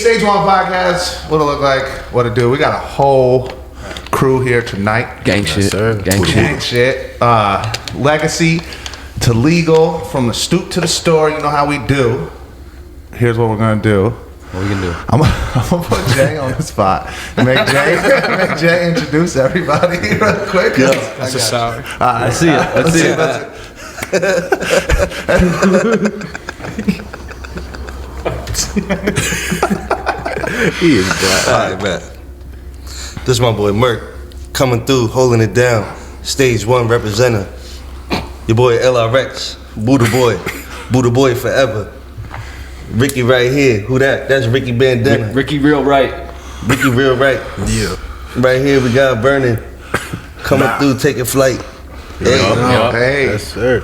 Stage 1 podcast. What it look like? What it do? We got a whole crew here tonight. Gang shit. Gang shit. Legacy to legal, from the stoop to the store. You know how we do. Here's what we're gonna do. What we gonna do? I'm gonna put Jay on the spot. Make Jay introduce everybody real quick. Yeah, that's a sour. I see it. Let's see it. He is bad. Alright, man. This is my boy Merc coming through, holding it down. Stage 1 representative. Your boy LRX, Buddha Boy forever. Ricky right here. Who that? That's Ricky Bandana. Ricky Real Right. Ricky Real Right. Yeah. Right here we got Vernon coming through, taking flight. Hey. Hey. Yes, sir.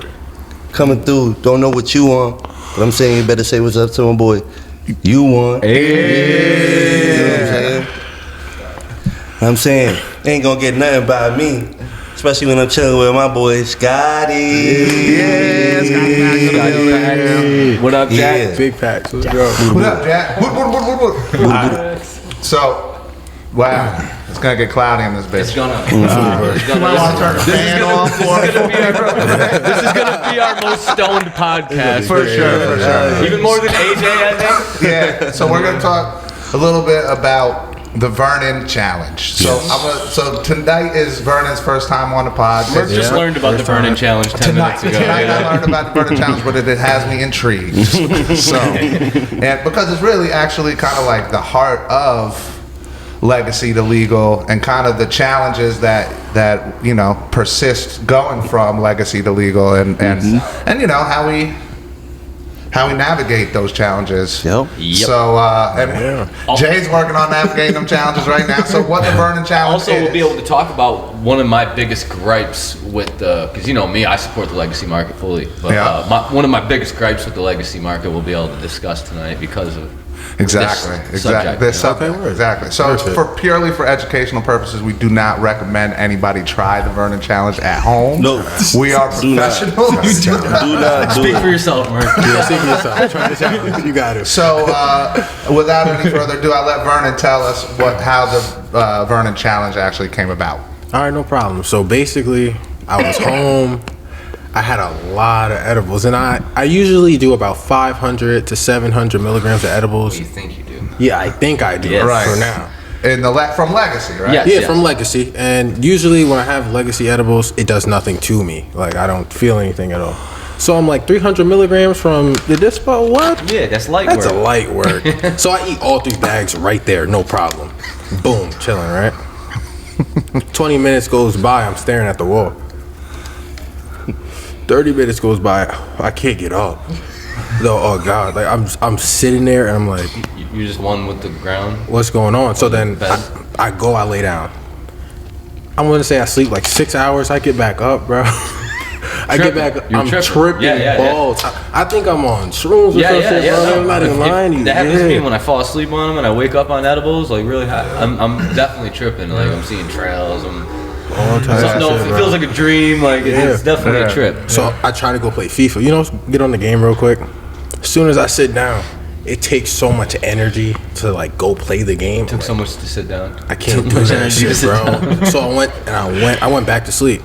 Coming through, don't know what you want, but I'm saying you better say what's up to my boy. You want. Hey. You know what I'm saying? Ain't gonna get nothing by me. Especially when I'm chilling with my boy Scotty. Yeah, Scotty. What up, Jack? Yeah. Big packs. Let's go. What up, Jack? So, wow, it's gonna get cloudy in this bitch. It's gonna. You might want to turn the fan on for This is gonna be our most stoned podcast For sure. Even more than AJ, I think. Yeah. So we're gonna talk a little bit about the Vernon challenge. So so tonight is Vernon's first time on the pod. Merc just learned about the Vernon challenge 10 minutes ago. Tonight I learned about the Vernon challenge, but it has me intrigued. So, and because it's really actually kind of like the heart of legacy to legal, and kind of the challenges that you know persist going from legacy to legal, and you know how we navigate those challenges. Yep. So Jay's working on navigating them challenges right now. So what the Vernon challenge Also, is. we'll be able to talk about one of my biggest gripes with the, because you know me, I support the legacy market fully. But one of my biggest gripes with the legacy market we'll be able to discuss tonight because of Exactly. This subject. Exactly. So it's purely for educational purposes. We do not recommend anybody try the Vernon challenge at home. No. We are professionals. Do not do Speak it. for yourself, Merc. Speak for yourself. Try this out. You got it. So without any further ado, I'll let Vernon tell us how the Vernon challenge actually came about. All right, no problem. So basically, I was home. I had a lot of edibles, and I usually do about 500 to 700 milligrams of edibles. You think you do? Yeah, I think I do Right. for now. From Legacy, right? Yes. Yeah, from Legacy. And usually when I have Legacy edibles, it does nothing to me. Like, I don't feel anything at all. So I'm like 300 milligrams from the dispo. What? Yeah, that's light That's work. a light work. So I eat all 3 bags right there, no problem. Boom, chilling, right? 20 minutes goes by, I'm staring at the wall. 30 minutes goes by, I can't get up. No, oh God, like I'm sitting there and I'm like, You just one with the ground. what's going on? So then Bed. I lay down. I'm gonna say I sleep like 6 hours. I get back up, bro. I get back up. You're I'm tripping. tripping Yeah. balls. I think I'm on shrooms or something. Bro. I'm not even lying to you. That happens to me when I fall asleep on them and I wake up on edibles. Like really high. I'm definitely tripping. Like I'm seeing trails. All types of shit, It bro. feels like a dream. Like it's definitely a trip. So I try to go play FIFA. You know, get on the game real quick. As soon as I sit down, it takes so much energy to like go play the game. Took so much to sit down. I can't do that shit, bro. So I went back to sleep.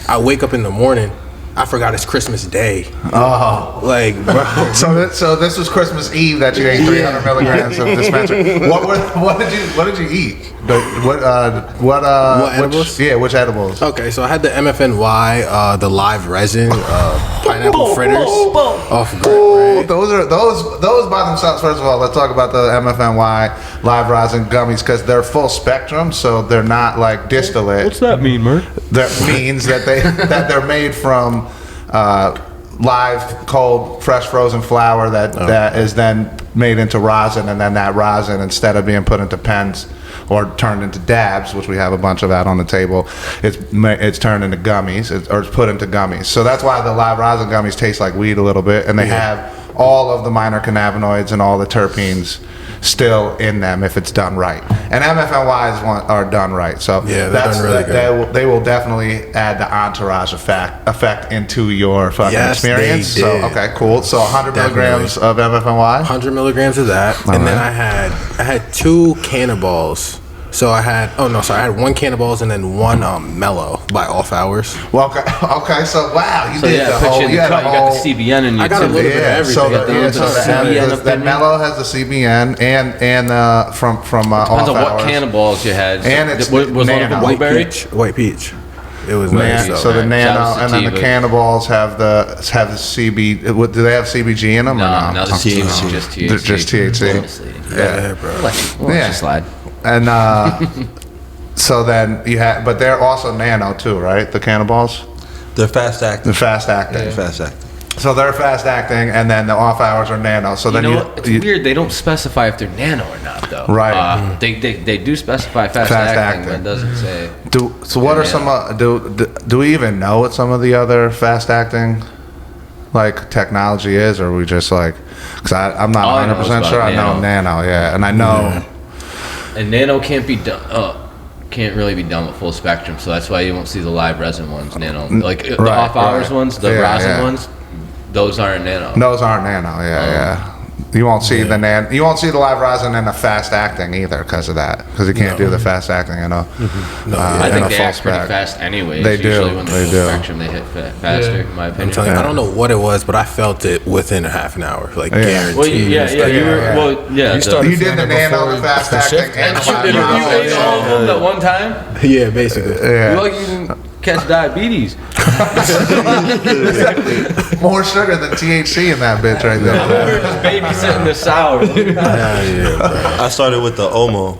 I wake up in the morning. I forgot it's Christmas Day. Oh, Like, bro. so this was Christmas Eve that you ate 300 milligrams of dispensary. What did you eat? What edibles? Which edibles? Okay, so I had the MFNY, the live resin, pineapple fritters off Grant, right? Those by themselves. First of all, let's talk about the MFNY live resin gummies because they're full spectrum, so they're not like distillate. What's that mean, Merc? That means that they're made from live, cold, fresh frozen flour that is then made into rosin, and then that rosin, instead of being put into pens or turned into dabs, which we have a bunch of that on the table, it's turned into gummies, or it's put into gummies. So that's why the live rosin gummies taste like weed a little bit, and they have all of the minor cannabinoids and all the terpenes still in them if it's done right. And MFNYs are done right. So yeah, that's really good. They will definitely add the entourage effect into your fucking experience. They did. So okay, cool. So 100 milligrams of MFNY. 100 milligrams of that, and then I had 2 cannonballs. So I had I had 1 cannonballs and then 1 mellow by off hours. Well, okay. So wow, you So did yeah, the put whole. you in the cut. You got the CBN in you I got a too. little bit of everything. So that mellow has the CBN and from off Depends on what hours. cannonballs you had. And it's was one of nano. the blueberry. White peach. It was nice. So the nano Shout out and then the sativa. cannonballs have the CB. Do they have CBG in them? No, or no, just THC. Just THC. Just THC. Misleading. Yeah. bro. We'll let you slide. And so then you have, but they're also nano too, right? The cannonballs. They're fast acting. They're fast acting. They're fast acting. So they're fast acting, and then the off hours are nano. So You then know what? It's weird. They don't specify if they're nano or not, though. Right. They do specify fast acting, but it doesn't say. So what are some? Do we even know what some of the other fast acting like technology is, or are we just like? Because I'm not All I know 100% is sure. about I know nano, yeah, and I know. And nano can't be done. Can't really be done with full spectrum, so that's why you won't see the live resin ones. Nano, like the Right, off hours right. ones, the Yeah, rosin yeah. ones, those aren't nano. Those aren't nano, yeah. You won't see the you won't see the live rosin and the fast acting either because of that. Because you can't do the fast acting, you know. I in think a they full act pretty spec. fast anyways. They do, Usually when they they're full do. spectrum, they hit faster, in my opinion. I'm telling you, I don't know what it was, but I felt it within a half an hour, like guaranteed. Well, you started You did the nano, the fast acting, and the live You rosin. ate all of them at one time? Yeah, basically. Yeah. You're like you can catch diabetes. More sugar than THC in that bitch right We were there. just babysitting the sour. I started with the Omo.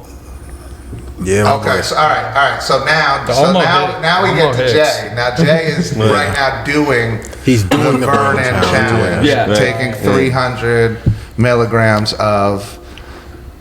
Yeah. my Okay, boy. so all right. So now we Omo get to hits. Jay. Now Jay is right now doing He's doing the Vern Vern challenge. Yeah. Taking 300 milligrams of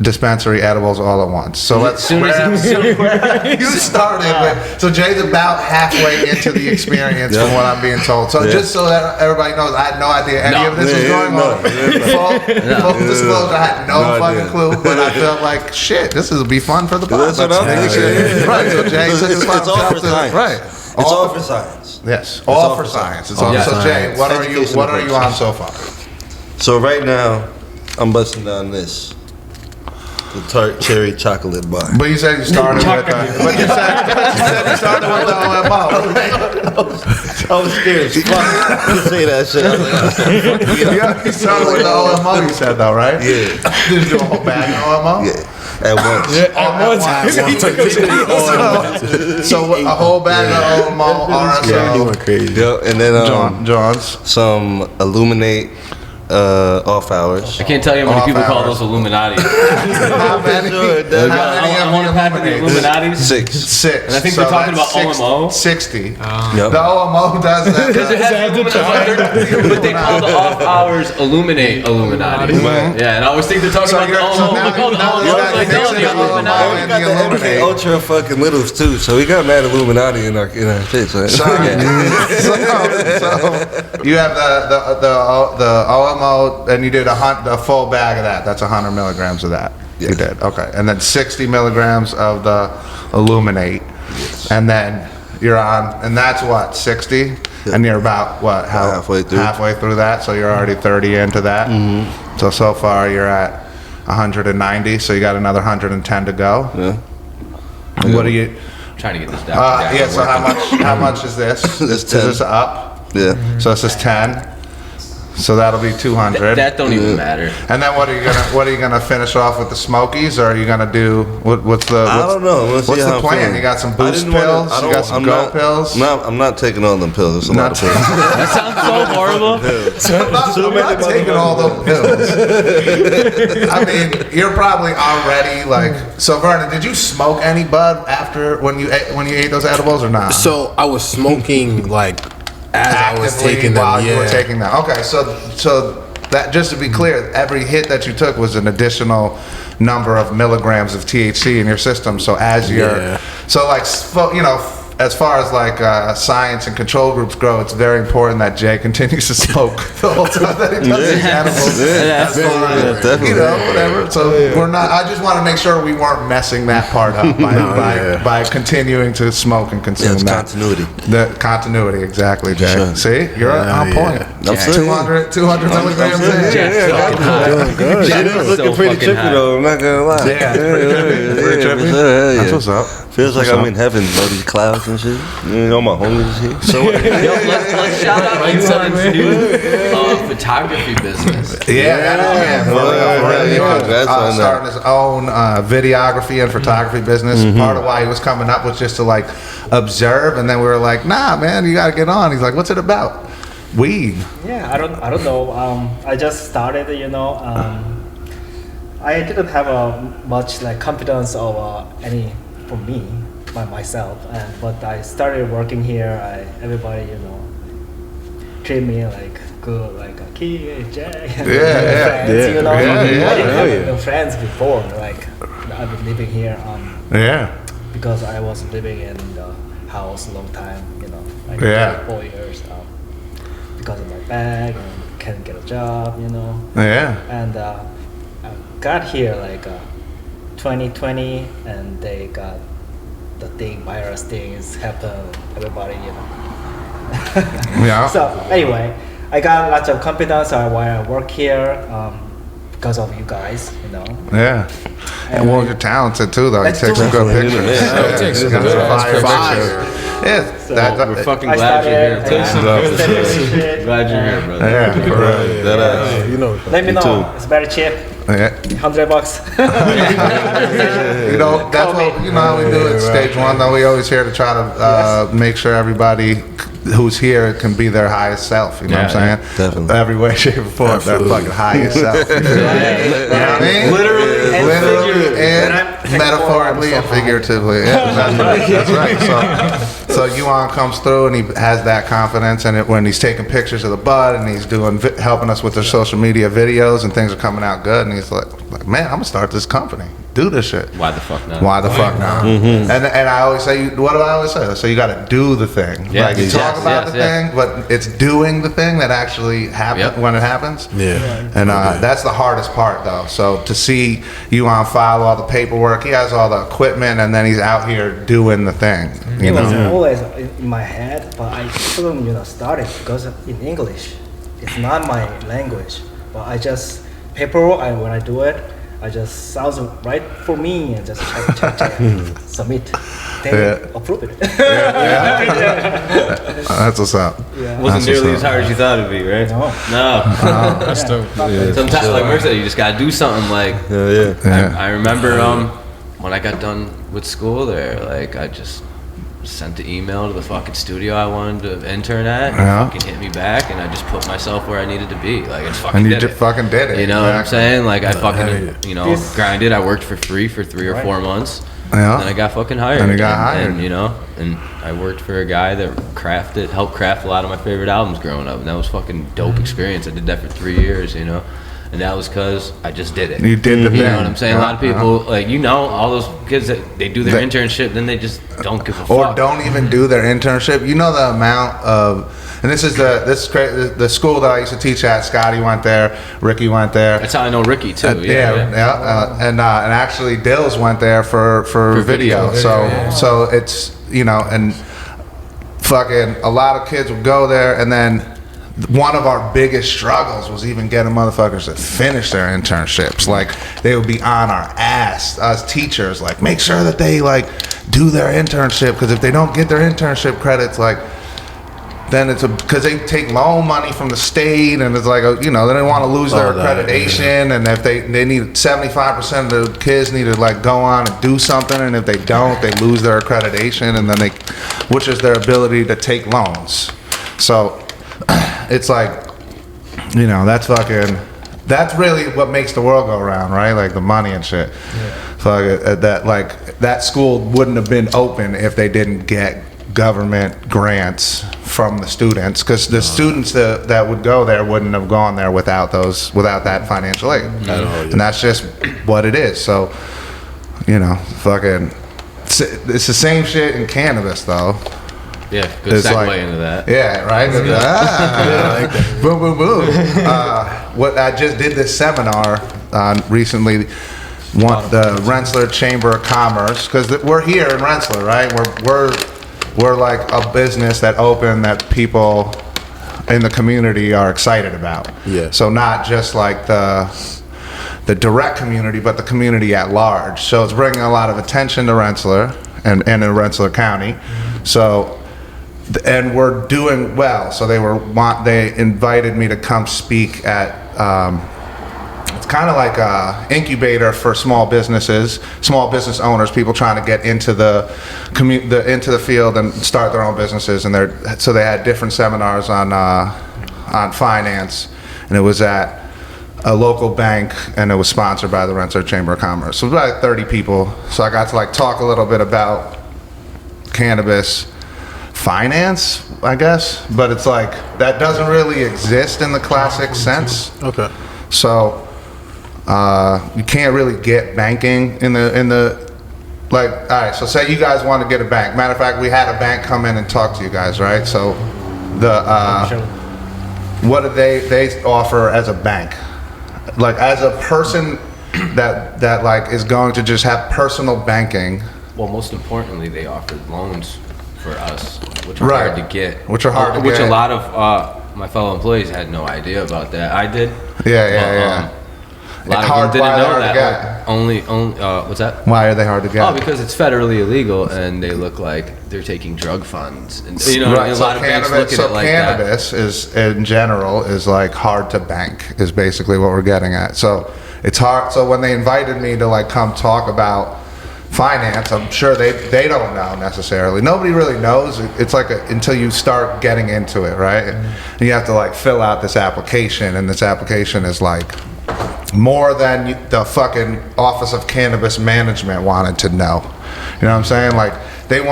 dispensary edibles all at once. So let's Soon as you started with. So Jay's about halfway into the experience from what I'm being told. So just so that everybody knows, I had no idea any of this was going on. Full disclosure, I had no fucking clue, but I felt like shit. This will be fun for the podcast. That's what I'm thinking. Right. So Jay took his It's all for science. Right. It's all for science. Yes, all for science. It's all. Yeah. So Jay, what are you Education on so far? So right now, I'm busting down this. The tart cherry chocolate bar. But you said you started with. But you said you started with the OMO. I was scared as fuck to say that shit. I was like, You started with the OMO. You said though, right? yeah, Did you do a whole bag of OMO? yeah, at once. So a whole bag of OMO, He RSO, went crazy. Yep, and then John's. some Illuminate off hours. I can't tell you how many Off people call hours. those Illuminati. How many? How many I want to pack of the of the Illuminatis. 6. 6. And I think we're talking about OMO. 60. Yep. The OMO does that. Because it has Illuminati, but they call the off hours Illuminati. Right. Yeah, and I always think they're talking about the OMO. I call the OMO like, no, the Illuminati. We got the MK Ultra fucking littles too, so we got mad Illuminati in our shit. So, So you have the OMO, and you did a full bag of that. That's 100 milligrams of that. Yes. You did, okay. And then 60 milligrams of the Illuminate, and then you're on, and that's what 60, and you're about what Halfway through. Halfway through that, so you're already 30 into that. Mm-hmm. So far you're at 190, so you got another 110 to go. yeah. What do you? Trying to get this down. Yeah. So how much is this? This Is 10. this up? Yeah. So this is 10. So that'll be 200. That don't even matter. And then what are you gonna finish off with the Smokies, or are you gonna do what's the? I don't know. Let's see what's how the I'm plan? feeling. You got some I boost didn't wanna- pills. I You don't- got some I'm go not- pills. No, I'm not taking all them pills. There's a lot of pills. That sounds so horrible. I'm not taking all the pills. I mean, you're probably already like. So Vernon, did you smoke any bud after when you ate those edibles or not? So I was smoking like as I was Actively taking them. while you were Yeah. taking them. Okay, so that, just to be clear, every hit that you took was an additional number of milligrams of THC in your system. So as you're, Yeah. so like, as far as like science and control groups grow, it's very important that Jay continues to smoke the whole time that he does these animals. As far as, you know, whatever. So we're not. I just want to make sure we weren't messing that part up by continuing to smoke and consume that. Continuity. The continuity, exactly, Jay. Sure. See, you're on point. I'm 200 milligrams in. Jack's looking pretty trippy though. I'm not gonna lie. Yeah, pretty trippy. That's what's up. Feels like I'm in heaven, all these clouds and shit. You know, my homies and shit. So let's shout out my son's new photography business. Starting his own videography and photography business. Part of why he was coming up was just to like observe, and then we were like, nah, man, you got to get on. He's like, what's it about? Weed. Yeah, I don't know. I just started, you know. I didn't have much like confidence of any for me by myself, but I started working here. Everybody, you know, treat me like good, like a kid, Jay. Friends, you know. I didn't have no friends before. Like I've been living here. Because I was living in the house a long time, you know, like 4 years. Because of my bag and can't get a job, you know. And I got here like 2020, and they got the virus things happen. Everybody, you know. So anyway, I got lots of confidence why I work here because of you guys, you know. And well, you're talented too, though. You take some good pictures. We're fucking glad you're here. Glad you're here, brother. You know. Let me know. It's very cheap. $100. You know, that's what, you know how we do it. Stage one, though, we always here to try to make sure everybody who's here can be their highest self. You know what I'm saying? Definitely. Every way, shape, or form, their fucking highest self. You know what I mean? Literally and metaphorically and figuratively. That's right. So Yuan comes through and he has that confidence, and when he's taking pictures of the bud and he's helping us with their social media videos and things are coming out good, and he's like, man, I'm gonna start this company. Do this shit. Why the fuck not? Why the fuck not? And I always say, what do I always say? So you got to do the thing. Like you talk about the thing, but it's doing the thing that actually happens when it happens. And that's the hardest part, though. So to see you on file all the paperwork, he has all the equipment, and then he's out here doing the thing. It was always in my head, but I couldn't, you know, start it because in English, it's not my language. But I just paperwork, and when I do it, I just sounds right for me, and just check, submit. They approve it. That's what's up. Wasn't nearly as hard as you thought it'd be, right? No. That's dope. Sometimes, like Mercer said, you just gotta do something. Like, I remember when I got done with school there, like I just sent the email to the fucking studio I wanted to intern at, and fucking hit me back, and I just put myself where I needed to be. Like, it's fucking did it. Fucking did it. You know what I'm saying? Like, I fucking, you know, grinded. I worked for free for 3 or 4 months. And I got fucking hired. And you know, and I worked for a guy that helped craft a lot of my favorite albums growing up, and that was fucking dope experience. I did that for 3 years, you know. And that was because I just did it. You did the thing. You know what I'm saying? A lot of people, like, you know, all those kids that they do their internship, then they just don't give a fuck. Or don't even do their internship. You know the amount of, and this is the school that I used to teach at. Scotty went there, Ricky went there. That's how I know Ricky too. And actually Dills went there for video. So it's, you know, and fucking a lot of kids would go there, and then one of our biggest struggles was even getting motherfuckers to finish their internships. Like, they would be on our ass, us teachers, like, make sure that they like do their internship, because if they don't get their internship credits, like, then it's because they take loan money from the state, and it's like, you know, they don't want to lose their accreditation, and if they need 75% of the kids need to like go on and do something, and if they don't, they lose their accreditation, and then which is their ability to take loans. So it's like, you know, that's really what makes the world go around, right? Like the money and shit. That school wouldn't have been open if they didn't get government grants from the students, because the students that would go there wouldn't have gone there without that financial aid. And that's just what it is. So, you know, fucking it's the same shit in cannabis though. Yeah, good segue into that. Yeah, right. Boom, boom, boom. What I just did this seminar recently. The Rensselaer Chamber of Commerce, because we're here in Rensselaer, right? We're like a business that opened that people in the community are excited about. Yeah. So not just like the direct community, but the community at large. So it's bringing a lot of attention to Rensselaer and in Rensselaer County. So, and we're doing well. So they invited me to come speak at, it's kind of like a incubator for small businesses, small business owners, people trying to get into into the field and start their own businesses. And so they had different seminars on finance, and it was at a local bank, and it was sponsored by the Rensselaer Chamber of Commerce. So it was about 30 people. So I got to like talk a little bit about cannabis finance, I guess, but it's like that doesn't really exist in the classic sense. Okay. So you can't really get banking in the like. All right. So say you guys want to get a bank. Matter of fact, we had a bank come in and talk to you guys, right? So what do they offer as a bank? Like as a person that like is going to just have personal banking. Well, most importantly, they offer loans for us, which are hard to get. Which are hard to get. Which a lot of my fellow employees had no idea about that. I did. Yeah. A lot of them didn't know that. Only, what's that? Why are they hard to get? Oh, because it's federally illegal, and they look like they're taking drug funds. And, you know, right. a lot of banks look at it like that. Cannabis is, in general, is like hard to bank. Is basically what we're getting at. So it's hard. So when they invited me to like come talk about finance, I'm sure they don't know necessarily. Nobody really knows. It's like until you start getting into it, right? And you have to like fill out this application, and this application is like more than the fucking Office of Cannabis Management wanted to know. You know what I'm saying? Like they're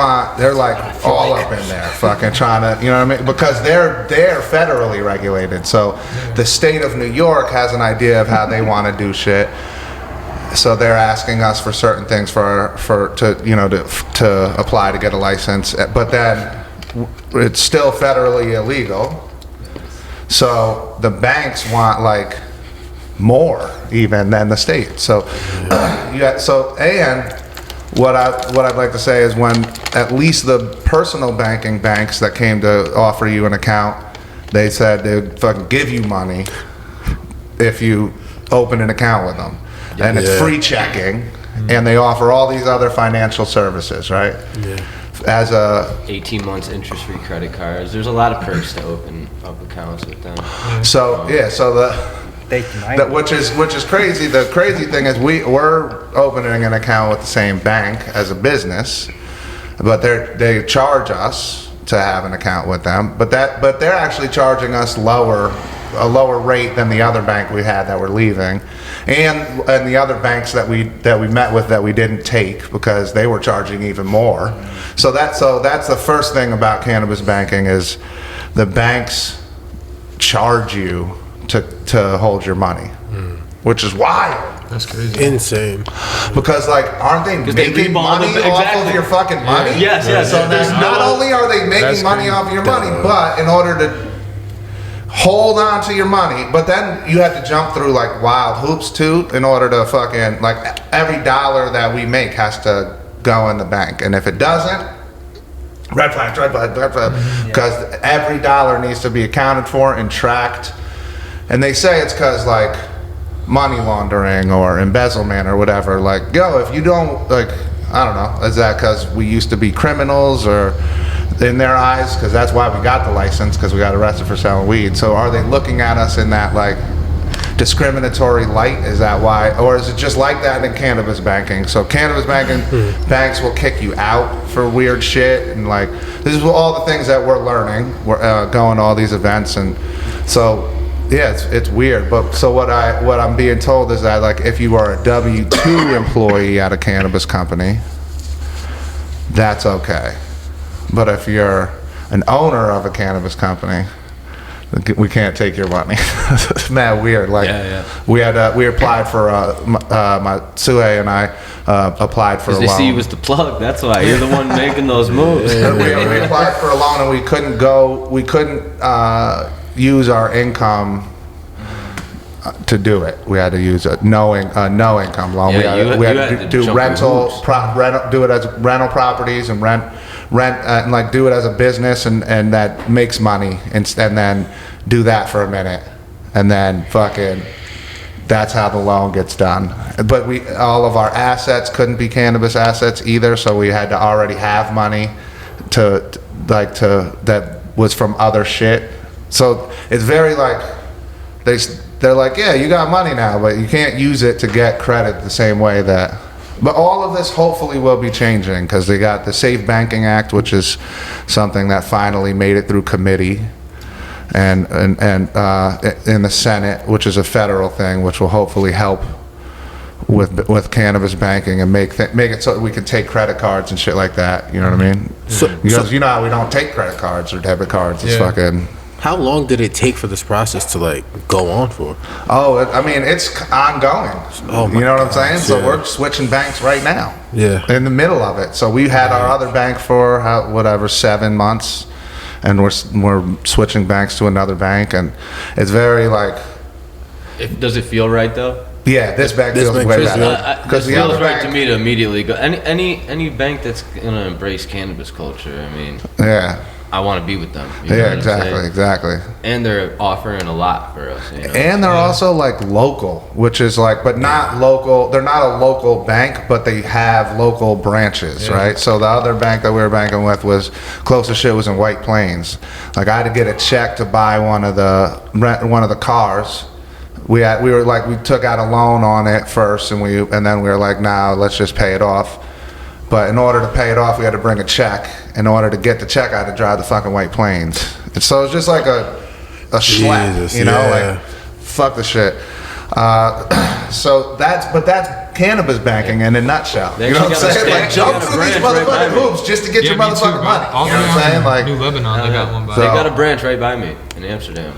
like all up in there fucking trying to, you know what I mean? Because they're federally regulated. So the state of New York has an idea of how they want to do shit. So they're asking us for certain things to apply to get a license, but then it's still federally illegal. So the banks want like more even than the state. So and what I'd like to say is when at least the personal banking banks that came to offer you an account, they said they'd fucking give you money if you open an account with them. And it's free checking, and they offer all these other financial services, right? Yeah. As 18 months interest-free credit cards. There's a lot of perks to open up accounts with them. So which is crazy. The crazy thing is we're opening an account with the same bank as a business, but they charge us to have an account with them. But they're actually charging us a lower rate than the other bank we had that we're leaving, and the other banks that we met with that we didn't take because they were charging even more. So that's the first thing about cannabis banking is the banks charge you to hold your money, which is wild. That's crazy. Insane. Because like, aren't they making money off of your fucking money? Yes. So not only are they making money off your money, but in order to hold on to your money, but then you have to jump through like wild hoops too in order to fucking, like, every dollar that we make has to go in the bank, and if it doesn't, red flag, because every dollar needs to be accounted for and tracked. And they say it's because like money laundering or embezzlement or whatever. Like, if you don't, like, I don't know, is that because we used to be criminals or in their eyes? Because that's why we got the license, because we got arrested for selling weed. So are they looking at us in that like discriminatory light? Is that why? Or is it just like that in cannabis banking? So cannabis banking banks will kick you out for weird shit, and like this is all the things that we're learning. We're going to all these events, and so yeah, it's weird. But so what I'm being told is that like if you are a W-2 employee at a cannabis company, that's okay. But if you're an owner of a cannabis company, we can't take your money. Man, weird. Like, we applied for my Sue and I applied for a loan. They see you was the plug. That's why you're the one making those moves. We applied for a loan and we couldn't use our income to do it. We had to use a no income loan. We had to do do it as rental properties and rent and like do it as a business and that makes money and then do that for a minute and then fucking that's how the loan gets done. But all of our assets couldn't be cannabis assets either, so we had to already have money that was from other shit. So it's very like they're like, yeah, you got money now, but you can't use it to get credit the same way that. But all of this hopefully will be changing because they got the Safe Banking Act, which is something that finally made it through committee, and in the Senate, which is a federal thing, which will hopefully help with cannabis banking and make it so that we can take credit cards and shit like that. You know what I mean? Because you know how we don't take credit cards or debit cards. It's fucking. How long did it take for this process to like go on for? Oh, I mean, it's ongoing. Oh my you know what I'm saying? gosh, So we're switching banks right now. Yeah. In the middle of it. So we had our other bank for 7 months, and we're switching banks to another bank, and it's very like. Does it feel right though? Yeah, this bank feels way better. Because it feels right to me to immediately go. Any bank that's gonna embrace cannabis culture. I mean. Yeah. I want to be with them. Yeah, exactly. And they're offering a lot for us. And they're also like local, which is like, but not local. They're not a local bank, but they have local branches, right? So the other bank that we were banking with was closest shit was in White Plains. Like I had to get a check to buy one of the cars. We took out a loan on it first, and then we were like, nah, let's just pay it off. But in order to pay it off, we had to bring a check. In order to get the check, I had to drive the fucking White Plains. And so it's just like a schlep, you know, like fuck the shit. So that's cannabis banking in a nutshell. You know what I'm saying? Like jump through these motherfucking hoops just to get your motherfucking money. You know what I'm saying? Like New Lebanon, they got one by. They got a branch right by me in Amsterdam.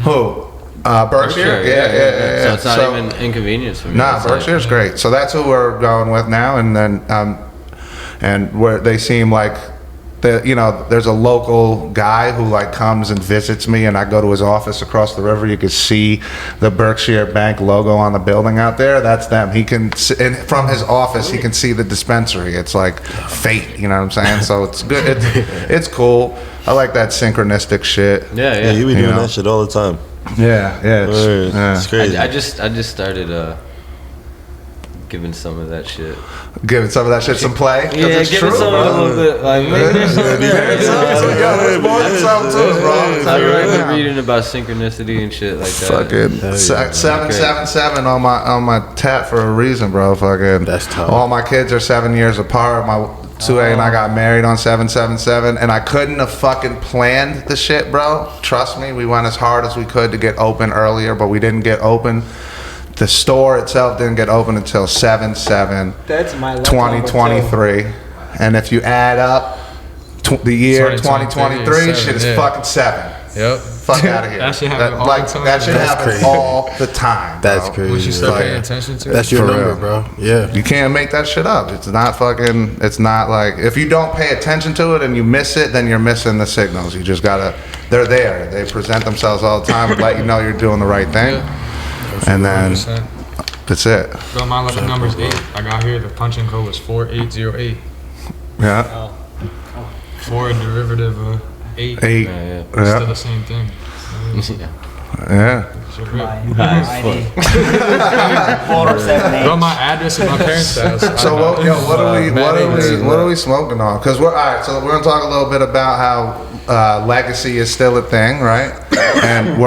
Who? Berkshire? Yeah. So it's not even inconvenience for me. Nah, Berkshire's great. So that's who we're going with now, and then and where they seem like there's a local guy who like comes and visits me, and I go to his office across the river. You can see the Berkshire Bank logo on the building out there. That's them. He can, and from his office, he can see the dispensary. It's like fate, you know what I'm saying? So it's good. It's cool. I like that synchronistic shit. Yeah, you be doing that shit all the time. Yeah, it's crazy. I just started giving some of that shit. Giving some of that shit some play? Yeah, it's giving true, some bro. a little bit. Like, There's more than something to it, bro. I've been reading about synchronicity and shit like that. Fucking 777 on my tat for a reason, bro. Fucking. That's tough. All my kids are 7 years apart. My Sue and I got married on 777, and I couldn't have fucking planned the shit, bro. Trust me, we went as hard as we could to get open earlier, but we didn't get open. The store itself didn't get open until 7/7/2023, and if you add up the year 2023, shit is fucking 7. Yep. Fuck out of here. That shit happens all the time. That shit happens all the time. Bro. That's crazy. Once you start paying attention to it. That's your For number, real. bro. Yeah. You can't make that shit up. It's not like, if you don't pay attention to it and you miss it, then you're missing the signals. You just gotta, they're there. They present themselves all the time and let you know you're doing the right thing. And then, 100%. that's it. Bro, my lucky number's 8. I got here, the punching code was 4808. Yeah. 4 derivative of 8. 8. Yeah. It's still the same thing. Yeah. It's real. My ID. 478. Bro, my address is my parents' house. So what are we smoking on? Because we're all right. So we're gonna talk a little bit about how legacy is still a thing, right? And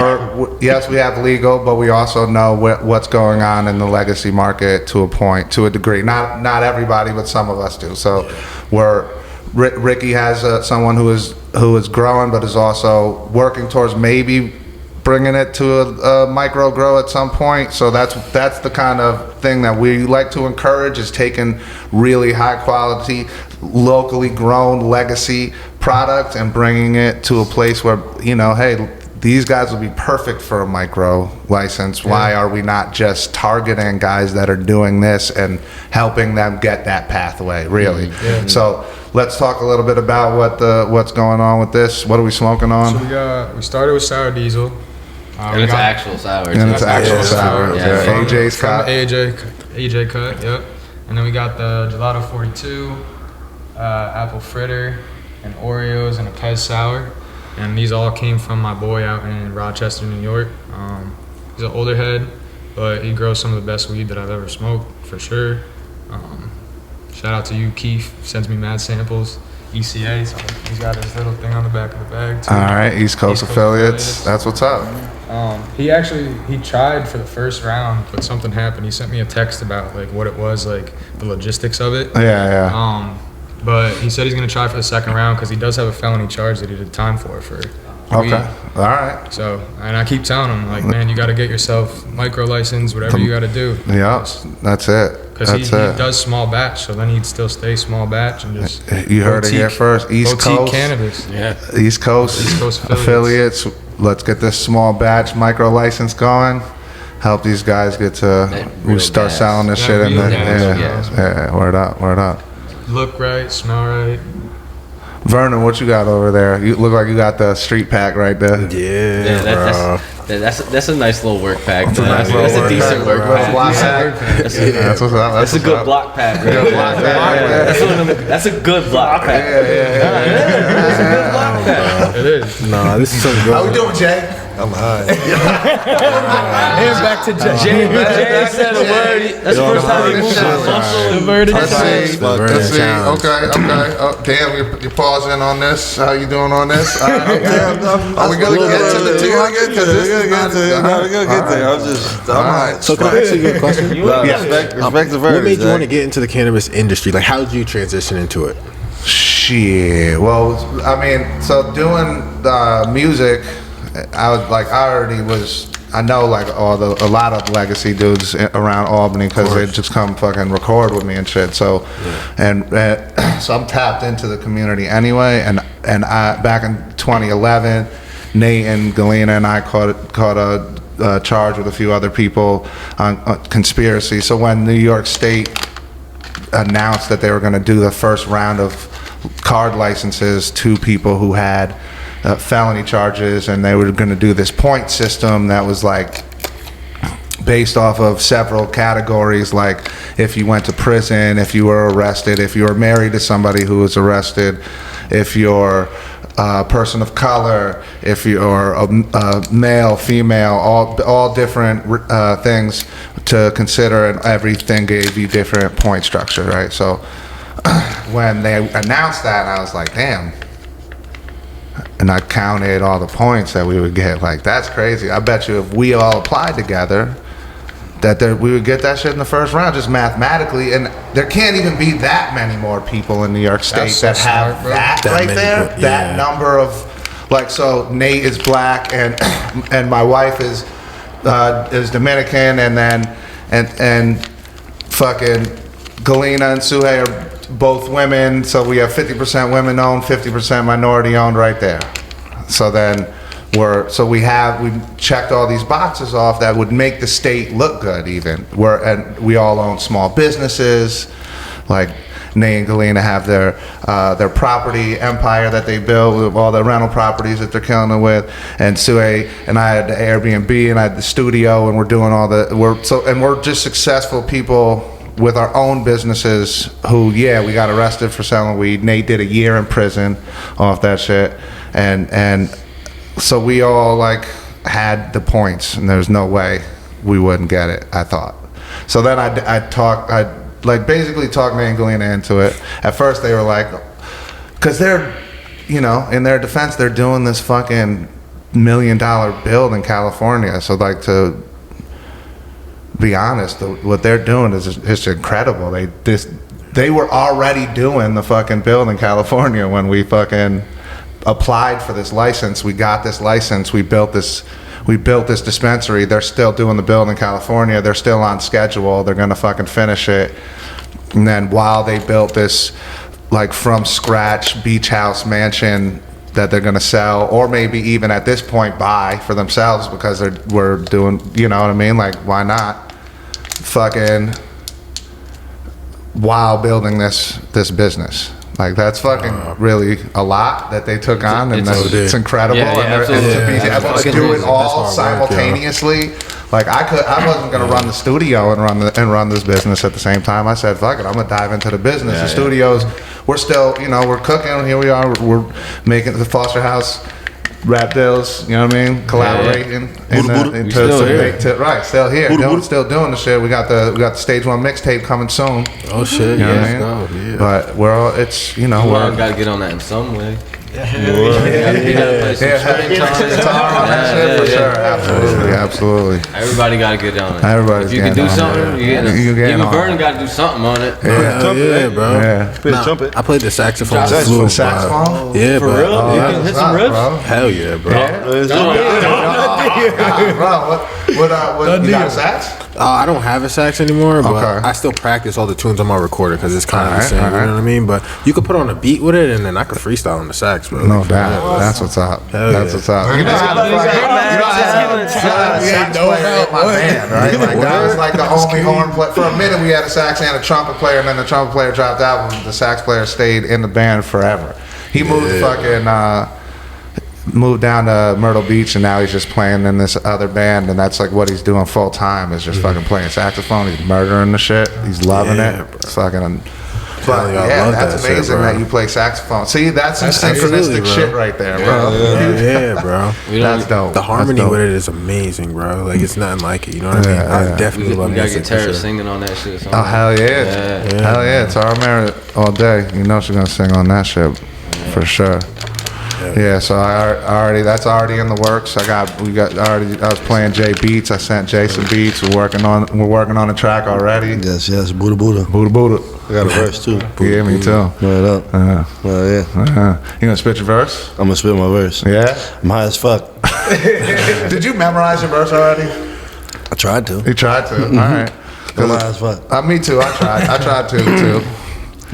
yes, we have legal, but we also know what's going on in the legacy market to a degree. Not everybody, but some of us do. So Ricky has someone who is growing, but is also working towards maybe bringing it to a micro grow at some point. So that's the kind of thing that we like to encourage, is taking really high quality, locally grown legacy product and bringing it to a place where, hey, these guys would be perfect for a micro license. Why are we not just targeting guys that are doing this and helping them get that pathway, really? So let's talk a little bit about what's going on with this. What are we smoking on? So we started with sour diesel. And it's actual sour. And it's actual sour. Yeah. AJ's cut. AJ cut, yep. And then we got the Gelato 42, apple fritter, and Oreos, and a Pez sour. And these all came from my boy out in Rochester, New York. He's an older head, but he grows some of the best weed that I've ever smoked, for sure. Shout out to you, Keith. Sends me mad samples. ECA, so he's got his little thing on the back of the bag too. All right, East Coast affiliates. That's what's up. He tried for the first round, but something happened. He sent me a text about like what it was, like the logistics of it. Yeah. But he said he's gonna try for the second round because he does have a felony charge that he did time for weed. Okay. All right. So, and I keep telling him like, man, you got to get yourself micro license, whatever you got to do. Yeah, that's it. Because he does small batch, so then he'd still stay small batch and just. You heard it here first. East Coast Cannabis. Yeah. East Coast affiliates. Let's get this small batch micro license going. Help these guys get to. We start selling this shit in the. Yeah. Word up. Look right, smell right. Vernon, what you got over there? You look like you got the street pack right there. That's a nice little work pack. That's a decent work pack. That's what's up. That's a good block pack. That's a good block pack. That's a good block pack. It is. No, this is something good. How we doing, Jay? I'm high. And back to Jay. Jay said a word. That's the first time he moved his muscle. The word Let's see. Okay. Oh, damn, you're pausing on this. How you doing on this? Are we gonna get to the two? We're gonna get there. I'm high. So can I ask you a question? Respect the verdict. What made you want to get into the cannabis industry? Like, how did you transition into it? Shit. Well, I mean, so doing music, I know like a lot of legacy dudes around Albany because they just come fucking record with me and shit. So, so I'm tapped into the community anyway. And I back in 2011, Nate and Galena and I caught a charge with a few other people on conspiracy. So when New York State announced that they were going to do the first round of card licenses to people who had felony charges, and they were going to do this point system that was like based off of several categories, like if you went to prison, if you were arrested, if you were married to somebody who was arrested, if you're a person of color, if you're a male, female, all different things to consider, and everything gave you different point structure, right? So when they announced that, I was like, damn. And I counted all the points that we would get. Like, that's crazy. I bet you if we all applied together, that we would get that shit in the first round, just mathematically. And there can't even be that many more people in New York State that have that right there. That number of, like, so Nate is black, and my wife is Dominican, and then and fucking Galena and Suhey are both women, so we have 50% women owned, 50% minority owned right there. So then we checked all these boxes off that would make the state look good even. And we all own small businesses, like Nate and Galena have their property empire that they built with all the rental properties that they're killing it with, and Suhey and I had the Airbnb and I had the studio, and we're doing we're just successful people with our own businesses who, we got arrested for selling weed. Nate did a year in prison off that shit. And so we all like had the points, and there's no way we wouldn't get it, I thought. So then I basically talked Nate and Galena into it. At first they were like, cause they're, in their defense, they're doing this fucking $1 million build in California. So like, to be honest, what they're doing is incredible. They were already doing the fucking build in California when we fucking applied for this license. We got this license. We built this dispensary. They're still doing the build in California. They're still on schedule. They're gonna fucking finish it. And then while they built this, like from scratch beach house mansion that they're gonna sell, or maybe even at this point buy for themselves because we're doing, you know what I mean? Like, why not? Fucking while building this business. Like, that's fucking really a lot that they took on, and it's incredible. Yeah, and to do it all simultaneously. Like, I wasn't gonna run the studio and run this business at the same time. I said, fuck it, I'm gonna dive into the business. The studios, we're still, you know, we're cooking. Here we are. We're making the Foster House rap deals. You know what I mean? Collaborating. Still here. Still doing the shit. We got the Stage 1 mixtape coming soon. Oh shit! You know what I mean? But we're all, it's, you know, we're got to get on that in some way. For sure. Absolutely. Everybody got to get on it. Everybody's if you can do something, even Vern got to do something on it. Yeah, bro. Yeah. Play the trumpet. I played the saxophone. Saxophone? Yeah, For bro. real? You can hit some riffs? Hell yeah, bro. What you got a sax? I don't have a sax anymore, but Okay. I still practice all the tunes on my recorder because it's kind of the same. Alright. You know what I mean? But you could put on a beat with it, and then I could freestyle on the sax, bro. No doubt. That's what's up. That's what's up. You know how the sax player in my band, right? Like, that was like the only horn player. For a minute, we had a sax and a trumpet player, and then the trumpet player dropped out, and the sax player stayed in the band forever. He moved down to Myrtle Beach, and now he's just playing in this other band, and that's like what he's doing full time is just fucking playing saxophone. He's murdering the shit. He's loving it. It's fucking. But yeah, that's amazing shit, that you play saxophone. See, that's some synchronistic shit right there, bro. Yeah, bro. That's dope. The harmony with it is amazing, bro. Like, it's nothing like it. You know what I mean? I definitely love We got music. guitar singing on that shit. Oh, hell yeah. Hell yeah. It's our merit all day. You know she's going to sing on that shit for sure. Yeah, so that's already in the works. I was playing Jay beats. I sent Jay some beats. We're working on a track already. Yes, Buddha. Buddha. I got a verse too. Yeah, me too. Right up. Well, yeah. You gonna spit your verse? I'm gonna spit my verse. Yeah. I'm high as fuck. Did you memorize your verse already? I tried to. You tried to. All right. I'm high as fuck. Me too. I tried to too.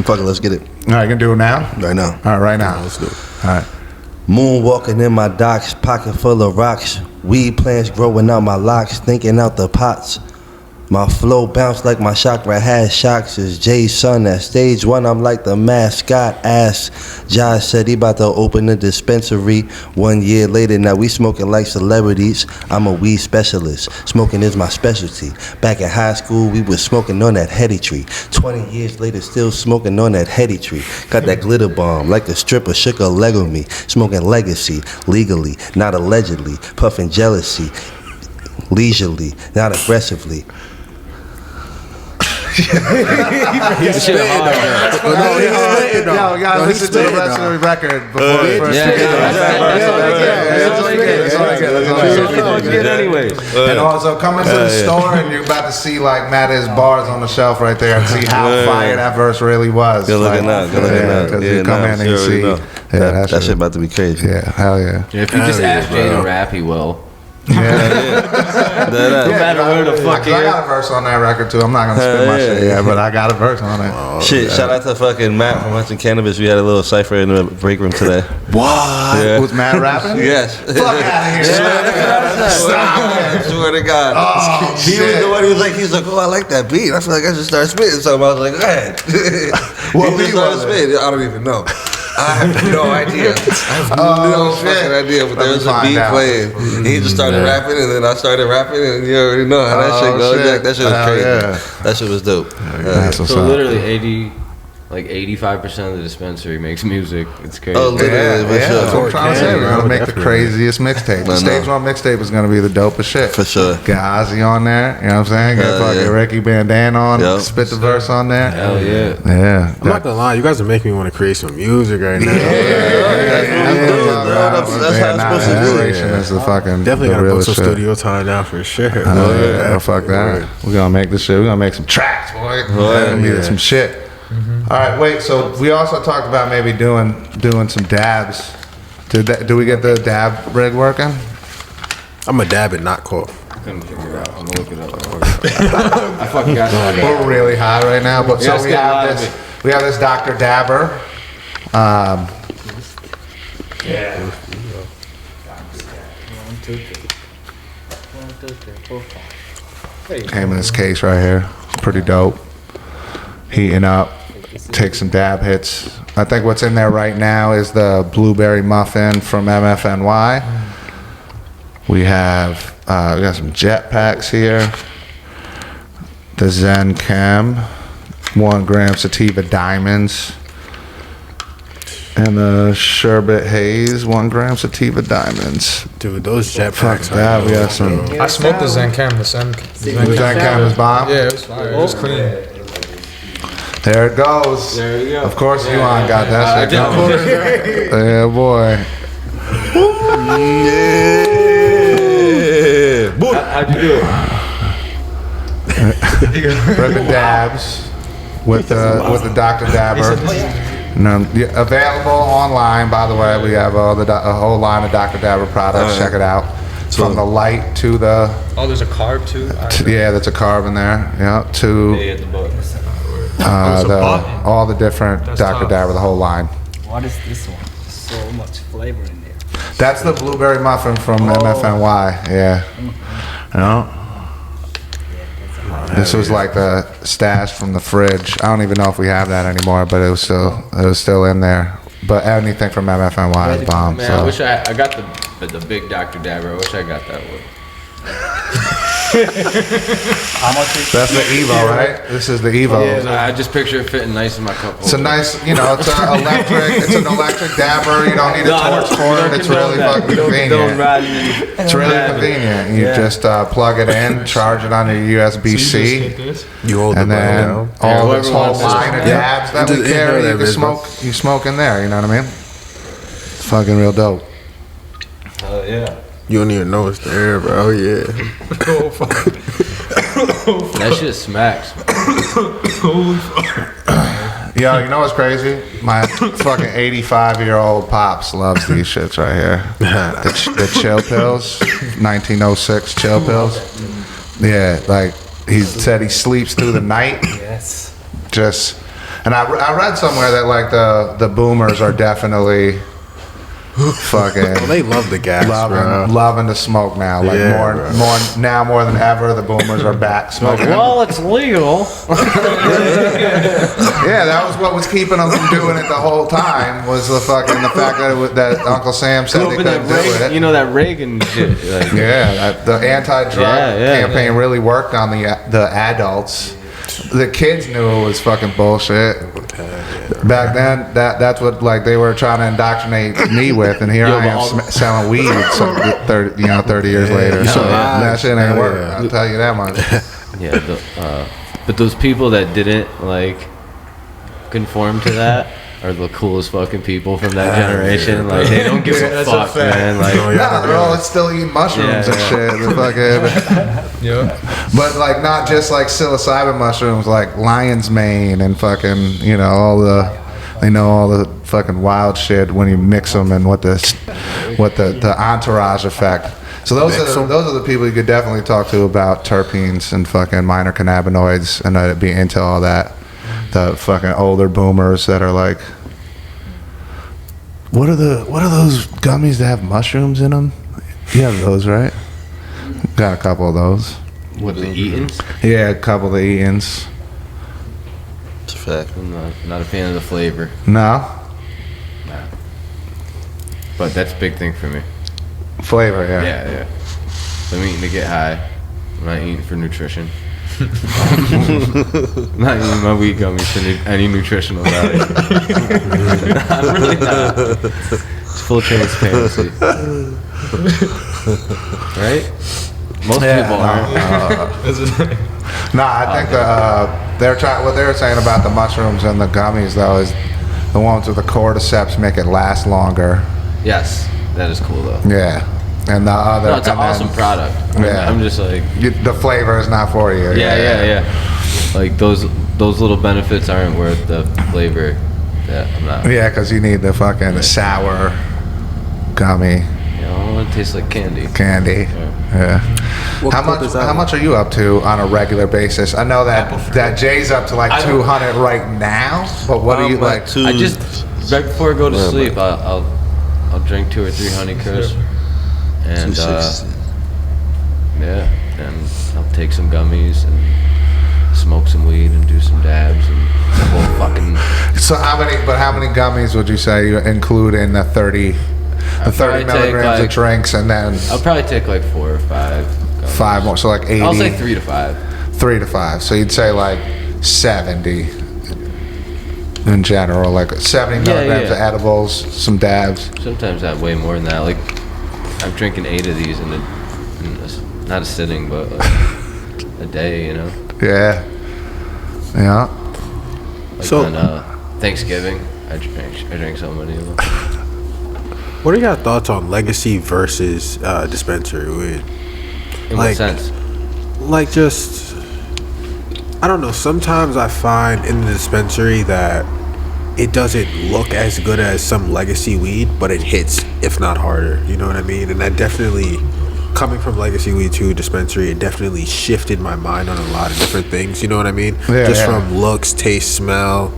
Fuck it, let's get it. All right, you can do it now? Right now. All right, right now. Let's do it. All right. Moonwalking in my docks, pocket full of rocks. Weed plants growing out my locks, thinking out the pots. My flow bounced like my chakra has shocks. It's Jay's son at Stage 1. I'm like the mascot. Ass Josh said he about to open a dispensary. 1 year later, now we smoking like celebrities. I'm a weed specialist. Smoking is my specialty. Back in high school, we was smoking on that heady tree. 20 years later, still smoking on that heady tree. Got that glitter bomb like the stripper shook a leg on me. Smoking legacy, legally, not allegedly. Puffing jealousy, leisurely, not aggressively. This shit hard. Yo, we gotta listen to the rest of the record before we first And also come into the store and you're about to see like Matt's bars on the shelf right there and see how fire that verse really was. Good looking out. Because you come in and you see. That shit about to be crazy. Yeah, hell yeah. If you just ask Jay to rap, he will. Yeah. No matter where the fuck he is. I got a verse on that record too. I'm not gonna spit my shit, but I got a verse on it. Shit, shout out to fucking Matt from Hudson Cannabis. We had a little cipher in the break room today. What? Yeah. Was Matt rapping? Yes. Fuck out of here. Stop it. Swear to God. Oh, he was the one who was like, oh, I like that beat. I feel like I should start spitting something. I was like, go ahead. What he beat just was started spitting. I don't even know. I have no idea. I have no fucking idea. But there was a beat playing. And he just started rapping, and then I started rapping, and you already know how that shit goes. Shit. That shit was crazy. Yeah. That shit was dope. So literally 85% of the dispensary makes music. It's crazy. Oh, literally. Yeah, that's what I'm trying to say. We're gonna make the craziest mixtape. The Stage 1 mixtape is gonna be the dopest shit. For sure. Get Ozzy on there. You know what I'm saying? Get fucking Ricky Bandana on. Spit the verse on there. Hell yeah. Yeah. I'm not gonna lie, you guys are making me want to create some music right now. That's how it's supposed to be. Is the fucking Definitely gotta put some studio time down for sure. Oh, fuck that. We're gonna make this shit. We're gonna make some tracks, boy. Some shit. All right, wait. So we also talked about maybe doing some dabs. Do we get the dab rig working? I'm a dab it, not cool. I'm gonna look it up. I fucking got it. We're really high right now, but so we have this Dr. Dabber. Yeah. 1, 2, 3. 1, 2, 3, 4, 5. Came in this case right here. Pretty dope. Heating up. Take some dab hits. I think what's in there right now is the blueberry muffin from MFNY. We got some jet packs here. The Zen Chem, 1 gram sativa diamonds. And the Sherbet Haze, 1 gram sativa diamonds. Dude, those jet packs. Yeah, we got some. I smoked the Zen Chem. The Zen Chem is bomb? Yeah, it was fire. It was clean. There it goes. There you go. Of course, you got that shit going. Yeah, boy. Yeah. How'd you do it? Ripping dabs with the Dr. Dabber. Available online, by the way. We have a whole line of Dr. Dabber products. Check it out. From the light to the. Oh, there's a carb too. Yeah, that's a carb in there. Yeah, to They hit the book. all the different That's Dr. tough. Dabber, the whole line. What is this one? So much flavor in there. That's the blueberry muffin from MFNY. Yeah. No. This was like the stash from the fridge. I don't even know if we have that anymore, but it was still in there. But anything from MFNY is bomb. Man, So. I wish I got the big Dr. Dabber. I wish I got that one. How much is That's the Evo, right? This is the Evo. I just picture it fitting nice in my cup. It's a nice, it's an electric. It's an electric dabber. You don't need a torch for it. It's really fucking convenient. It's really convenient. You just plug it in, charge it on your USB-C, You hold and the button then down. all this whole wants line of dabs that we Just carry, inhale you that can bitch, you smoke in there. You know what I mean? It's fucking real dope. Oh yeah. You don't even know it's there, bro. Yeah. That shit smacks. Yo, you know what's crazy? My fucking 85-year-old pops loves these shits right here. The chill pills, 1906 chill pills. Yeah, like he said he sleeps through the night. yes? And I read somewhere that like the boomers are definitely fucking Well, they love the gas, bro. loving to smoke now. Like Yeah, more than ever, the boomers are back smoking. Well, it's legal. Yeah, that was what was keeping them from doing it the whole time. Was the fact that Uncle Sam said they couldn't do it. You know that Reagan shit. Like, Yeah, the anti-drug campaign really worked on the adults. The kids knew it was fucking bullshit. Back then, that's what like they were trying to indoctrinate me with, and here I am selling weed. 30 years later, so that shit ain't work. I'll tell you that much. Yeah, but those people that didn't like conform to that are the coolest fucking people from that generation. Like they don't give a fuck, man. Like No, they're all still eating mushrooms and shit. They're fucking. Yeah. But like not just like psilocybin mushrooms, like lion's mane and fucking all the fucking wild shit when you mix them and what the entourage effect. So those are the people you could definitely talk to about terpenes and fucking minor cannabinoids and be into all that. The fucking older boomers that are like, what are those gummies that have mushrooms in them? You have those, right? Got a couple of those. what the Eatons. Yeah, a couple of the Eatons. It's a fact. I'm not a fan of the flavor, No? but that's a big thing for me. Flavor, yeah. Yeah. I'm eating to get high. I'm not eating for nutrition. I'm not eating my weed gummies for any nutritional value. I'm really not. It's full transparency. Right? Most people aren't. Nah, I think what they're saying about the mushrooms and the gummies though is the ones with the cordyceps make it last longer. Yes, that is cool though. Yeah. And the other No, it's an awesome product. Yeah. I'm just like, the flavor is not for you. yeah. Like those little benefits aren't worth the flavor that I'm not. Yeah, because you need the fucking sour gummy You know, I want to taste like candy. Yeah. How much are you up to on a regular basis? I know that Jay's up to like 200 right now, but what do you like? I just right before I go to sleep, I'll I'll drink 2 or 3 Honeycrisp, and and I'll take some gummies and smoke some weed and do some dabs and the whole fucking. So how many gummies would you say you include in the 30 milligrams of drinks, and then I'll probably take like 4 or 5 gummies. 5 more, so like 80. I'll say 3 to 5. 3 to 5. So you'd say like 70 in general, like 70 milligrams of edibles, some dabs. Sometimes I have way more than that. Like I'm drinking 8 of these in not a sitting, but like a day, you know. Yeah. Like so on Thanksgiving, I drank so many of them. What are your thoughts on legacy versus dispensary weed? In what sense? Like just, I don't know. Sometimes I find in the dispensary that it doesn't look as good as some legacy weed, but it hits, if not harder. You know what I mean? And that definitely, coming from legacy weed to dispensary, it definitely shifted my mind on a lot of different things. You know what I mean? From looks, taste, smell,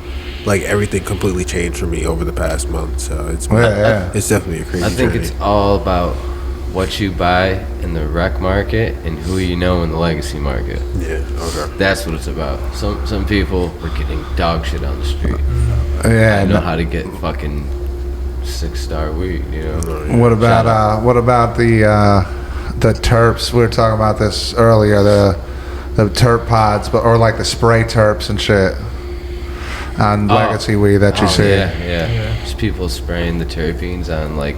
like everything completely changed for me over the past month. So it's definitely a crazy I think journey. it's all about what you buy in the rec market and who you know in the legacy market. Yeah, okay. That's what it's about. Some people are getting dog shit on the street. Yeah, I know how to get fucking 6-star weed, you know. What about the terps? We were talking about this earlier, the terp pods, or like the spray terps and shit on legacy weed that you see. Yeah. Just people spraying the terpenes on like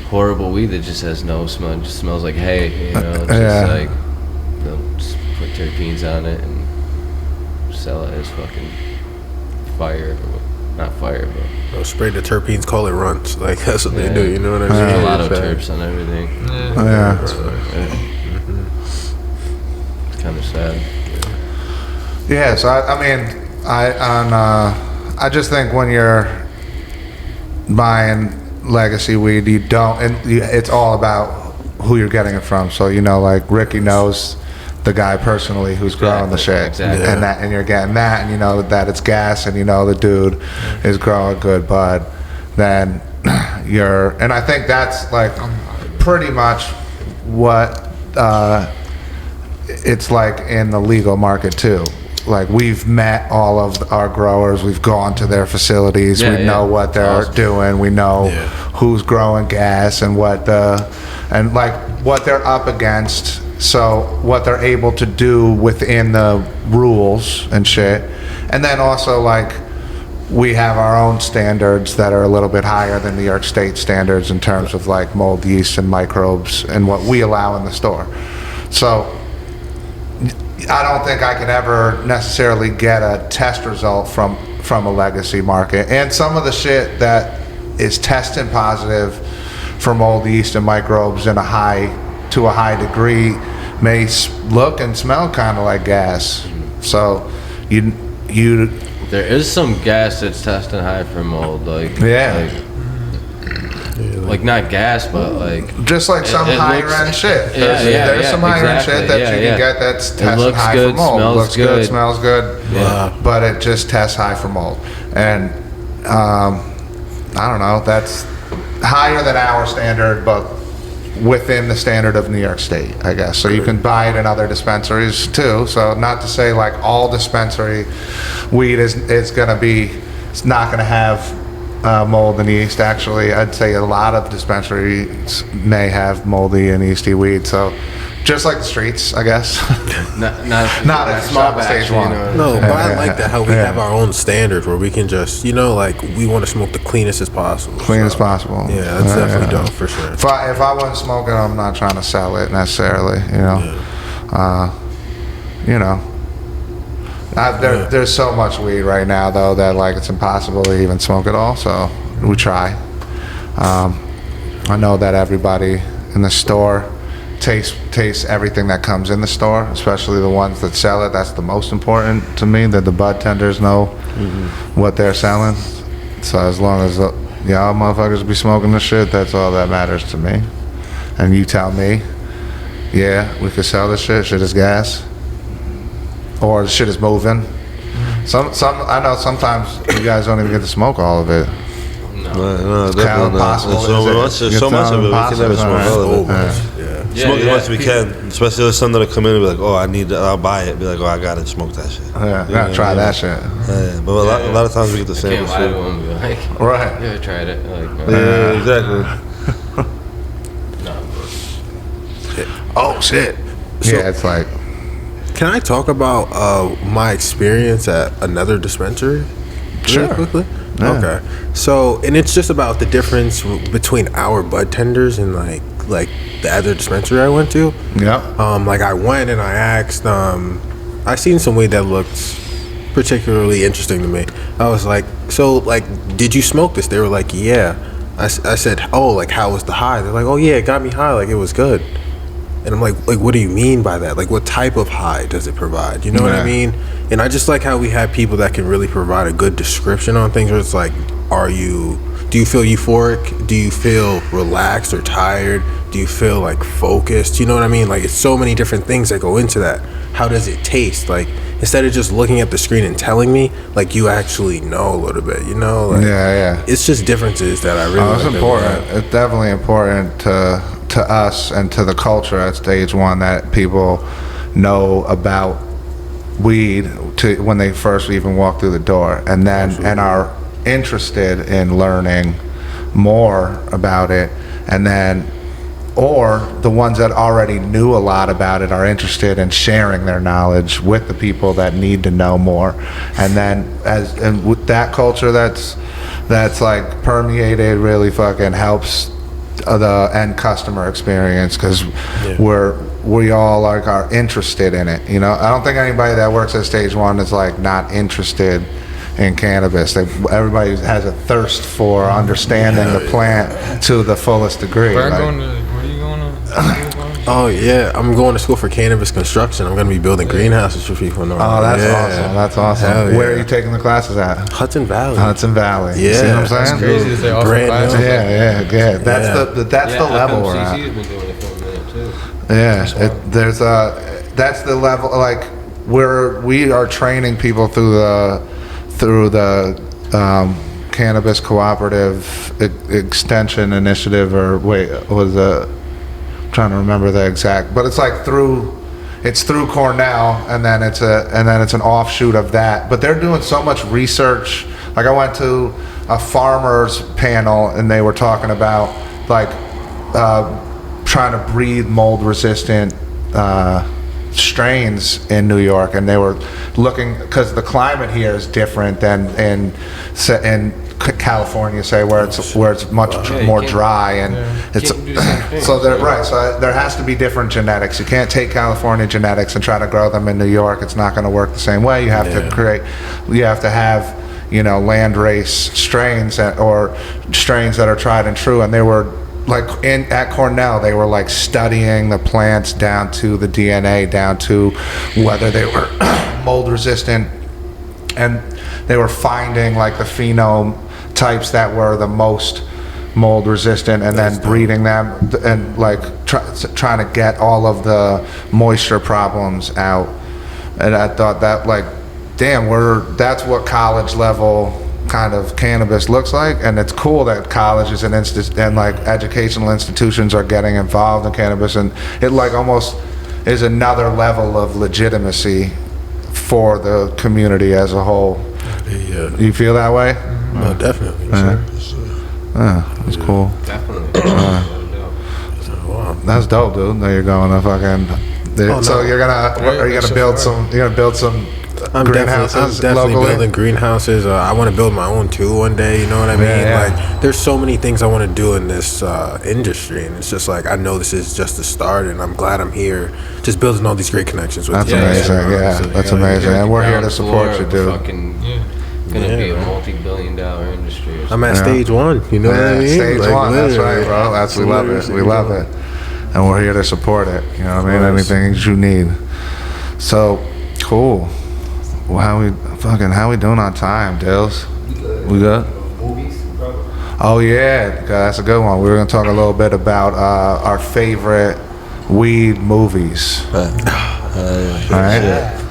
horrible weed that just has no smell. It just smells like hay, you know. It's just like they'll just put terpenes on it and sell it as fucking fire. Not fire, but they'll spray the terpenes, call it runts. Like that's what they do. You know what I mean? There's a lot of terps on everything. It's kind of sad. Yeah. So I just think when you're buying legacy weed, it's all about who you're getting it from. So like Ricky knows the guy personally who's growing the shit, and you're getting that, and you know that it's gas, and you know the dude is growing good bud. Then and I think that's like pretty much what it's like in the legal market too. Like we've met all of our growers, we've gone to their facilities, we know what they're doing, we know who's growing gas and what they're up against, so what they're able to do within the rules and shit. And then also like we have our own standards that are a little bit higher than New York State standards in terms of like mold, yeast, and microbes and what we allow in the store. So I don't think I could ever necessarily get a test result from a legacy market. And some of the shit that is testing positive for mold, yeast, and microbes to a high degree may look and smell kind of like gas. So there is some gas that's testing high for mold, like not gas, but like just like some higher end shit. There's some higher end shit that you can get that's testing high for mold. Looks good, smells good, but it just tests high for mold. And I don't know, that's higher than our standard, but within the standard of New York State, I guess. So you can buy it in other dispensaries too. So not to say like all dispensary weed is gonna be, it's not gonna have mold and yeast. Actually, I'd say a lot of dispensaries may have moldy and yeasty weed. So just like the streets, I guess. not a small stage one. No, but I like that how we have our own standards where we can just, like we want to smoke the cleanest as possible. As possible. Yeah, that's definitely dope for sure. If I wasn't smoking, I'm not trying to sell it necessarily. There's so much weed right now though that like it's impossible to even smoke it all. So we try. I know that everybody in the store taste everything that comes in the store, especially the ones that sell it. That's the most important to me, that the bud tenders know what they're selling. So as long as y'all motherfuckers be smoking the shit, that's all that matters to me. And you tell me, we could sell this shit is gas, or the shit is moving. Some I know sometimes you guys don't even get to smoke all of it. No, No, definitely not. There's so much of it. We can never smoke all of it. Smoke as much as we can, especially if some that come in and be like, oh, I'll buy it. Be like, oh, I gotta smoke that shit. Yeah, gotta try that shit. Yeah, but a lot of times we get the same shit. Right. You ever tried it? Like, yeah, exactly. Oh shit. So, yeah, it's like. Can I talk about my experience at another dispensary? Sure. Really quickly? Yeah. Okay. So, and it's just about the difference between our bud tenders and like the other dispensary I went to. Yeah. Like I went and I asked. I seen some weed that looked particularly interesting to me. I was like, so like, did you smoke this? They were like, yeah. I said, oh, like how was the high? They're like, oh yeah, it got me high. Like it was good. And I'm like, what do you mean by that? Like, what type of high does it provide? You know what I mean? And I just like how we have people that can really provide a good description on things. Where it's like, do you feel euphoric? Do you feel relaxed or tired? Do you feel like focused? You know what I mean? Like, it's so many different things that go into that. How does it taste? Like, instead of just looking at the screen and telling me, like, you actually know a little bit, you know? Like, yeah. It's just differences that I really it's important. It's definitely important to us and to the culture at stage one that people know about weed when they first even walk through the door, and then and are interested in learning more about it, and then or the ones that already knew a lot about it are interested in sharing their knowledge with the people that need to know more. And then and with that culture that's like permeated really fucking helps the end customer experience, because we all like are interested in it. You know, I don't think anybody that works at stage one is like not interested in cannabis. Everybody has a thirst for understanding the plant to the fullest degree. Where are you going to? Oh yeah, I'm going to school for cannabis construction. I'm going to be building greenhouses for people. Oh, that's awesome. Hell Where are you taking the classes at? Hudson Valley. Yeah. See what I'm saying? That's crazy that they offer classes. Yeah. That's the level we're at. FMCC's been doing it for a minute too. Yeah, that's the level. Like we are training people through the cannabis cooperative extension initiative, or trying to remember the exact, but it's like through Cornell, and then it's an offshoot of that. But they're doing so much research. Like I went to a farmers panel and they were talking about like trying to breed mold resistant strains in New York, and they were looking, because the climate here is different than in California, say, where it's much more dry, and it's so there has to be different genetics. You can't take California genetics and try to grow them in New York. It's not going to work the same way. You have to have landrace strains or strains that are tried and true. And they were like at Cornell, they were like studying the plants down to the DNA, down to whether they were mold resistant, and they were finding like the phenotypes that were the most mold resistant, and then breeding them and like trying to get all of the moisture problems out. And I thought that, like, damn, that's what college level kind of cannabis looks like. And it's cool that colleges and like educational institutions are getting involved in cannabis, and it like almost is another level of legitimacy for the community as a whole. Yeah. You feel that way? No, definitely. That's cool. Definitely. That's dope, dude. Now you're going to fucking. So you're gonna build some. I'm definitely building greenhouses. I want to build my own too one day. You know what I mean? Like, there's so many things I want to do in this industry, and it's just like, I know this is just the start, and I'm glad I'm here, just building all these great connections with you. That's amazing. That's amazing, and we're here to support you, dude. Gonna be a multi-billion-dollar industry. I'm at stage one. You know what I mean? Stage one. That's right, bro. We love it. We love it, and we're here to support it. You know what I mean? Anything you need. So cool. Well, how we doing on time, Dills? We good? Oh yeah, that's a good one. We're gonna talk a little bit about our favorite weed movies. All right.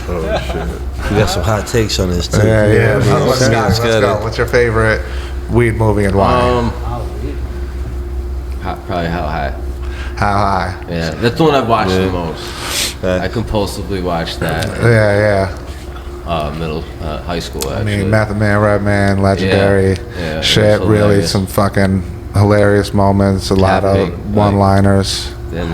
Oh shit. We got some hot takes on this too. Yeah. Let's go. What's your favorite weed movie and why? Probably How High. How High? Yeah, that's the one I've watched the most. I compulsively watched that. Yeah. High school. Actually. I mean, Method Man, Redman, legendary shit. Really, hilarious. some fucking hilarious moments. A lot of one-liners. Then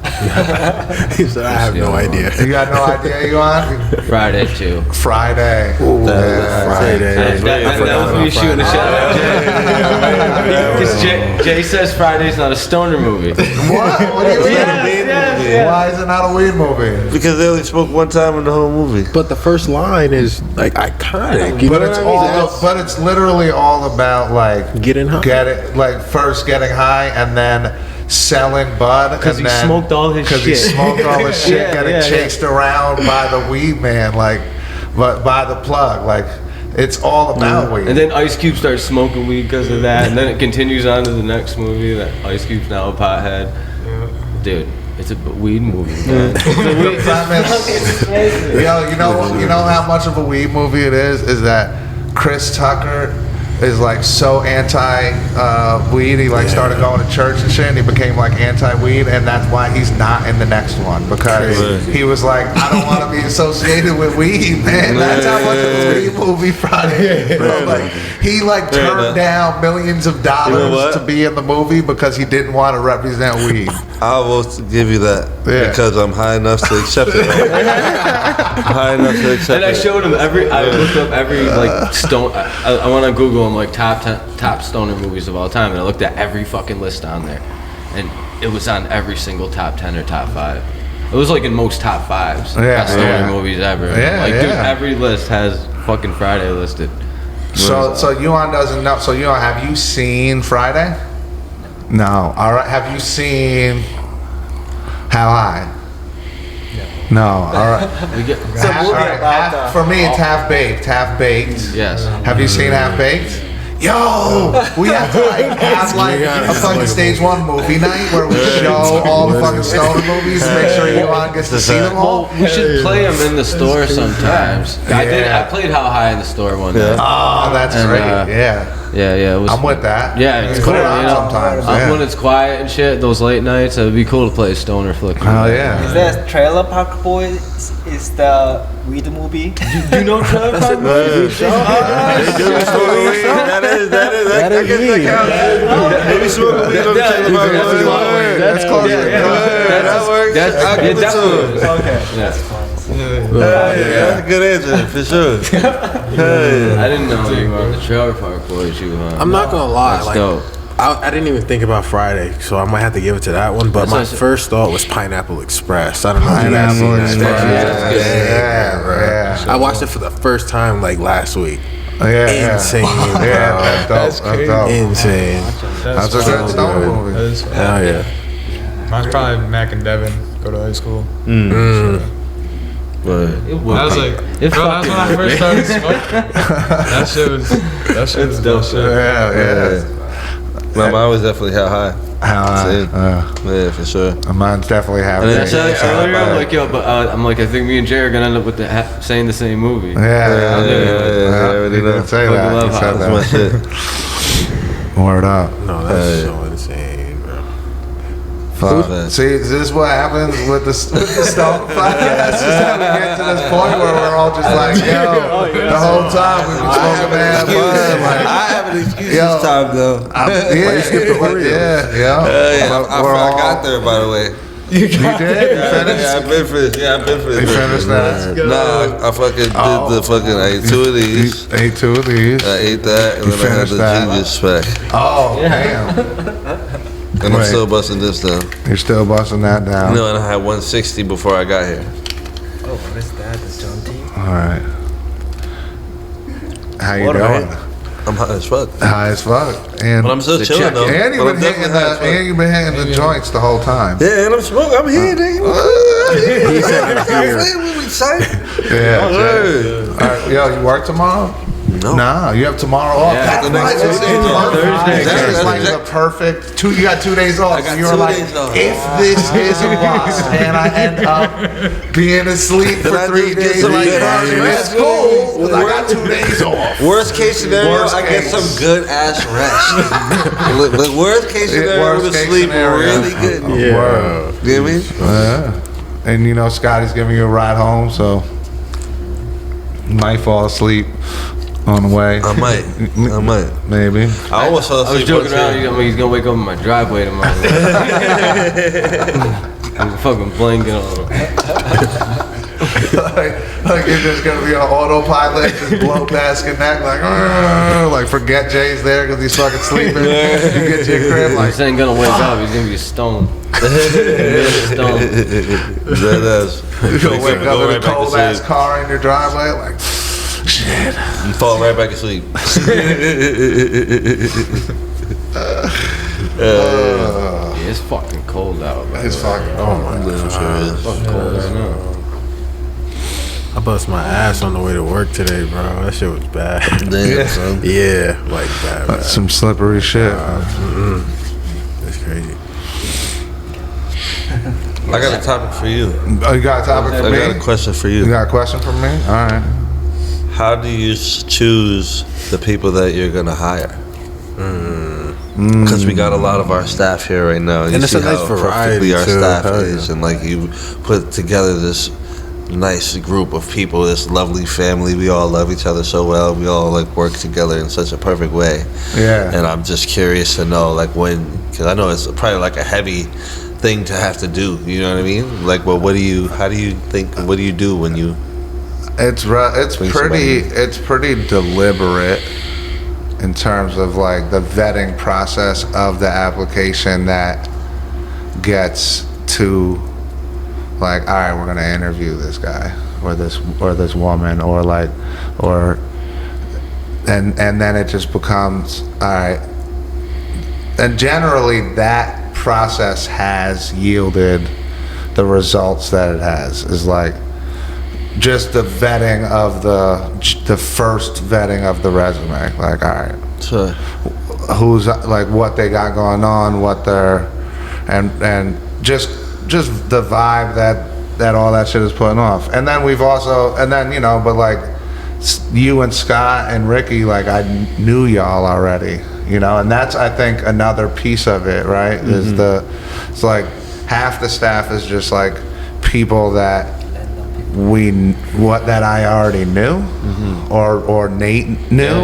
He said, I have no idea. You got no idea you on? Friday too. Friday. Ooh, Friday. That was me shooting a shot at Jay. Because Jay says Friday's not a stoner movie. What? What do you mean? Yes. Why is it not a weed movie? Because they only spoke one time in the whole movie. But the first line is like iconic. You But know it's what I mean? but it's literally all about like Getting high. First getting high and then selling bud Because he smoked all his shit. Because he smoked all his shit, getting chased around by the weed man, like, but by the plug, like. It's all about weed. And then Ice Cube starts smoking weed because of that, and then it continues on to the next movie that Ice Cube's now a pothead. Dude, it's a weed movie, man. Yo, you know how much of a weed movie it is? Is that Chris Tucker is like so anti-weed. He like started going to church and shit, and he became like anti-weed, and that's why he's not in the next one, because he was like, I don't want to be associated with weed, man. That's how much of a weed movie Friday is, bro. Like he like turned down millions of dollars to be in the movie because he didn't want to represent weed. I will give you that because I'm high enough to accept it. I'm high enough to accept it. And I showed him I looked up every like stone. I went on Google and like top stoner movies of all time, and I looked at every fucking list on there, and it was on every single top 10 or top 5. It was like in most top 5s. Best stoner movies ever. Dude, every list has fucking Friday listed. So Yuan doesn't know. So Yuan, have you seen Friday? No. All right. Have you seen How High? No. All right. For me, it's Half Baked. Half Baked. Yes. Have you seen Half Baked? Yo, we have to have a fucking stage 1 movie night where we show all the fucking stoner movies and make sure Yuan gets to see them all. We should play them in the store sometimes. I played How High in the store one day. Oh, that's great. Yeah, it was. I'm with that. Yeah, it's cool. Sometimes. When it's quiet and shit, those late nights, it would be cool to play a stoner flick. Oh yeah. Is that Trailer Park Boys? Is the weed movie? You know Trailer Park Boys? That is me. Maybe smoking weed on the Trailer Park Boys. That's close. That works. I'll give it to him. Okay, that's fine. That's a good answer for sure. I didn't know you were on the Trailer Park Boys. I'm not gonna lie. That's like, dope. I didn't even think about Friday, so I might have to give it to that one. But my first thought was Pineapple Express. I don't know if you guys seen that. Yeah. I watched it for the first time like last week. Insane. Yeah, that's dope. Insane. That's a good stoner movie. Hell yeah. Mine's probably Mac and Devin go to high school. But I was like, bro, that's when I first started smoking. That shit was dope. Yeah. mine was definitely How High. How High. Yeah, for sure. Mine's definitely How High. And then earlier, I'm like, yo, but I'm like, I think me and Jay are gonna end up with saying the same movie. Yeah. You didn't say that. Love You said That's my shit. that. Word up. No, that's so insane, bro. Fuck. See, this is what happens with the Stone podcast. Just how we get to this point where we're all just like, yo, the whole time we've been smoking mad bud. Like, I have an excuse this time though. yeah. I got there, by the way. You did? You finished? Yeah, I've been for this. You finished that? Nah, I fucking did the fucking. I ate 2 of these. Ate 2 of these. I ate that, and then I had the ginger spec. Oh, damn. And I'm still busting this down. You're still busting that down. No, and I had 160 before I got here. Oh, what is that? The John T? All right. How you doing? I'm high as fuck. High as fuck. And But I'm still chilling though. And you've been hitting the joints the whole time. Yeah, and I'm smoking. I'm here, nigga. He said I'm here. We excited. Yeah. All right, yo, you work tomorrow? No. Nah, you have tomorrow off. Yeah, That's the next right. It's Tuesday off. perfect. That's It's like exact- the perfect you got 2 days off. I got And you're 2 like, days off. if this is a bust and I end up being asleep Then for I 3 do get days, some like, good ass it's rest. cool because I got 2 days off. Worst case scenario, Worst I get case. some good ass rest. Look, worst case scenario, Worst with a case sleep scenario. really good. Word. You know what I mean? Yeah. And you know, Scotty's giving you a ride home, so you might fall asleep on the way. I might. Maybe. I almost fell I was asleep. joking once around. He's gonna wake up in my driveway tomorrow. I'm fucking blanking on him. like you're just gonna be on autopilot, just blow basket neck, like forget Jay's there because he's fucking sleeping. You get to your crib, like He ain't gonna wake up. He's gonna be stoned. Stoned. That is. you gonna wake Go up in right a back to cold ass sleep. car in your driveway, like shit. You fall right back asleep. Yeah, it's fucking cold out. Bro. It's fucking. Oh my god. It's fucking cold as hell. I bust my ass on the way to work today, bro. That shit was bad. Damn, son. Yeah, like bad. That's some slippery shit. It's crazy. I got a topic for you. Oh, you got a topic for I me? got a question for You you. got a question for me? All right. How do you choose the people that you're gonna hire? Because we got a lot of our staff here right now, and you And it's see a nice how variety, perfectly our too. staff Hell is, yeah. and like you put together this nice group of people, this lovely family. We all love each other so well. We all like work together in such a perfect way. Yeah. And I'm just curious to know, like, when, because I know it's probably like a heavy thing to have to do. You know what I mean? Like, well, what do you do when you? It's Bring somebody it's pretty deliberate in terms of like the vetting process of the application that gets to like, all right, we're gonna interview this guy or this woman or and then it just becomes all right. And generally that process has yielded the results that it has. Is like just the vetting of the first vetting of the resume. Like, all right, So, who's like what they got going on, what they're and just the vibe that all that shit is putting off. And then we've also you know, but like you and Scott and Ricky, like I knew y'all already, you know, and that's I think another piece of it, right? Is it's like half the staff is just like people that that I already knew, or Nate knew,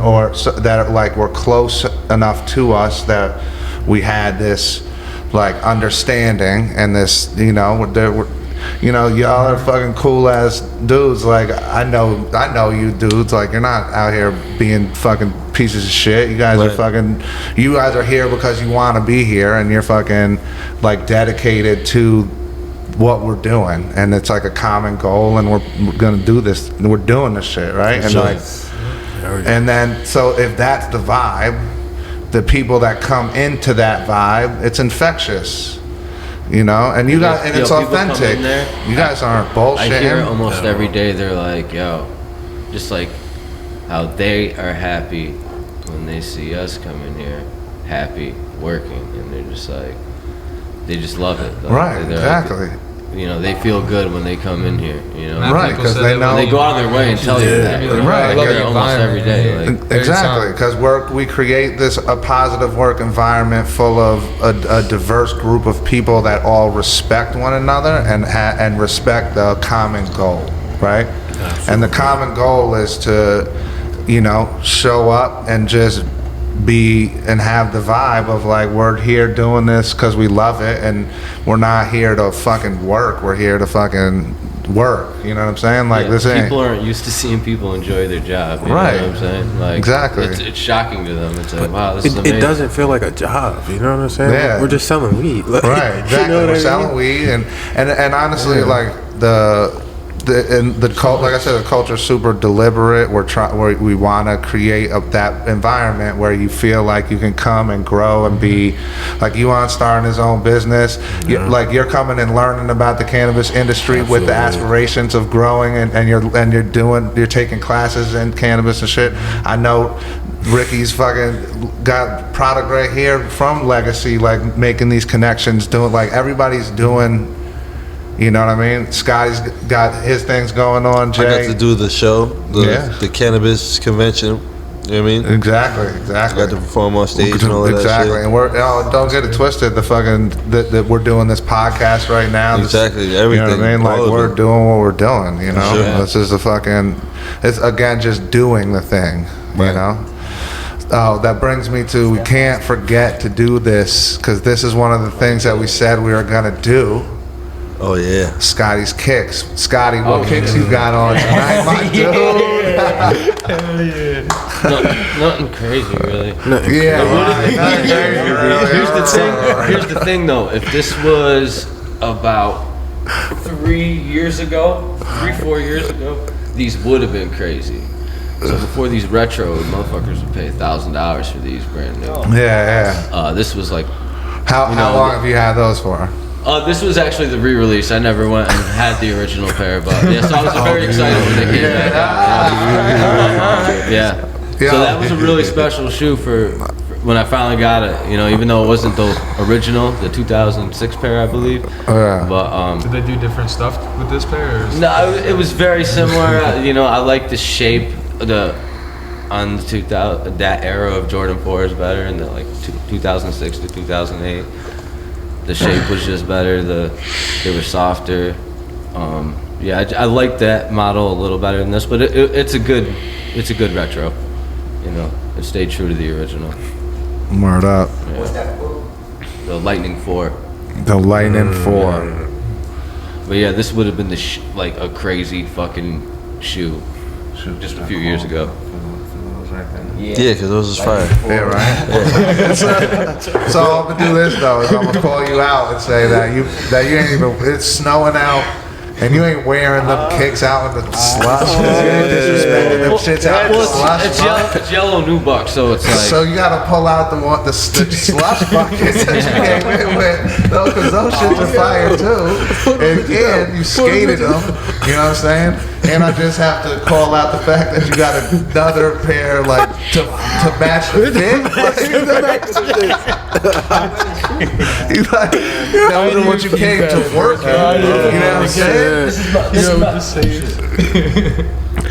or so that like were close enough to us that we had this like understanding and this, you know, you know, y'all are fucking cool ass dudes. Like I know you dudes. Like you're not out here being fucking pieces of shit. You guys are fucking. You guys are here because you want to be here, and you're fucking like dedicated to what we're doing, and it's like a common goal, and we're gonna do this. We're doing this shit, right? And like, and then so if that's the vibe, the people that come into that vibe, it's infectious. You know, and you guys, and it's people come authentic. in there, You guys aren't bullshitting. I hear almost every day they're like, yo, just like how they are happy when they see us come in here, happy, working, and they're just like, they just love it. Like, Right, they're exactly. Like, you know, they feel good when they come in here, you know. Right, People 'cause said they that know- when They go out of their way and tell you that. They'd be like, Right, I I love hear the it almost every environment. day. Like, Exactly, because we create a positive work environment full of a diverse group of people that all respect one another and respect the common goal, right? Absolutely. And the common goal is to, you know, show up and just be and have the vibe of like, we're here doing this because we love it, and we're not here to fucking work. We're here to fucking work. You know what I'm saying? Like, yeah, this ain't. people aren't used to seeing people enjoy their job. You Right. know what I'm saying? Like, Exactly. It's shocking to them. It's like, wow, this is amazing. It doesn't feel like a job. You know what I'm saying? Yeah. We're just selling weed. Like, Right, exactly. You know what We're I mean? selling weed, and honestly, like the cult, like I said, the culture's super deliberate. We want to create that environment where you feel like you can come and grow and be, like Yuan starting his own business. Like you're coming and learning about the cannabis industry with the aspirations of growing, and you're taking classes in cannabis and shit. I know Ricky's fucking got product right here from Legacy, like making these connections, doing like everybody's doing. You know what I mean? Scotty's got his things going on. Jay. I got to do the show, the cannabis convention. You know what I mean? Exactly. I got to perform on stage and all that shit. Exactly. And don't get it twisted. That we're doing this podcast right now. Exactly. Everything. You know what I mean? Like we're doing what we're doing. You know, this is it's again just doing the thing. Right. You know. Oh, that brings me to we can't forget to do this because this is one of the things that we said we were gonna do. Oh yeah, Scotty's kicks. Scotty, what kicks you got on tonight, my dude? Hell yeah. Nothing crazy, really. Here's the thing, though. If this was about 4 years ago, these would have been crazy. So before these retro, motherfuckers would pay $1,000 for these brand new. Yeah. This was like. How long have you had those for? This was actually the re-release. I never went and had the original pair, but so I was very excited when they came back out. So that was a really special shoe for when I finally got it. You know, even though it wasn't the original, the 2006 pair, I believe. But did they do different stuff with this pair? No, it was very similar. You know, I like the shape. On that era of Jordan 4s better, and the 2006 to 2008. The shape was just better. They were softer. I like that model a little better than this, but it's a good retro. You know, it stayed true to the original. Word up. Yeah. What's that? The Lightning 4. The Lightning 4. But yeah, this would have been a crazy fucking shoe just a few years ago. Yeah, because those was fire. Yeah, right. Yeah. So I'm gonna do this though. Is I'm gonna call you out and say that you ain't even. It's snowing out, and you ain't wearing them kicks out in the slush. You ain't disrespecting them shits out in the slush. It's yellow nubuck, so it's like. So you gotta pull out the slush buckets that you came in with, though, because those shits are fire too. And you skated them. You know what I'm saying? And I just have to call out the fact that you got another pair, like, to match the fit. Those are what you came to work in. You know what I'm saying? This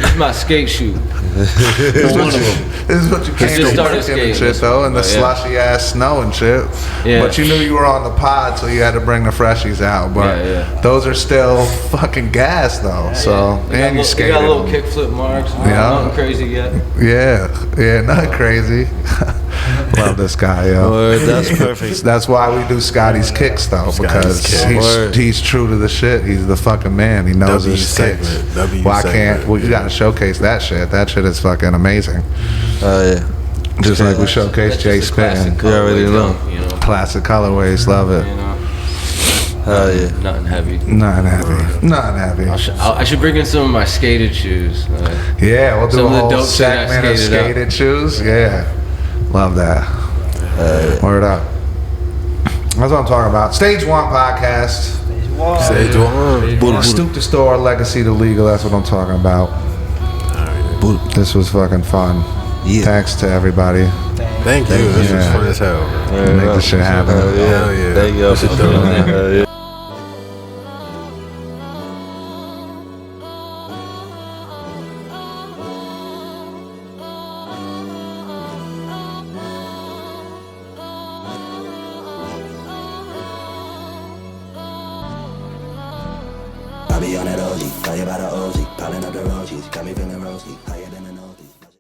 is my skate shoe. This is what you came to work in and shit, though, in the slushy ass snow and shit. Yeah. But you knew you were on the pod, so you had to bring the freshies out. But those are still fucking gas, though. So and you skated. You got little kickflip marks. Nothing crazy yet. Yeah, nothing crazy. Love this guy, yo. Word, that's perfect. That's why we do Scotty's kicks, though, because he's true to the shit. He's the fucking man. He knows his kicks. Why can't? Well, you got to showcase that shit. That shit is fucking amazing. Yeah. Just like we showcase Jay Spittin'. You already know. Classic colorways, love it. Hell yeah. Nothing heavy. Nothing heavy. I should bring in some of my skated shoes. Yeah, we'll do a whole segment of skated shoes. Yeah. Love that. Word up. That's what I'm talking about. Stage 1 podcast. Stage 1. Stoop to store, legacy to legal. That's what I'm talking about. This was fucking fun. Yeah. Thanks to everybody. Thank you. This was fun as hell. Make this shit happen. Hell yeah. Thank you for doing that. I be on that OG, tell you about the OG, piling up the roaches, got me feeling rosy, higher than an OG.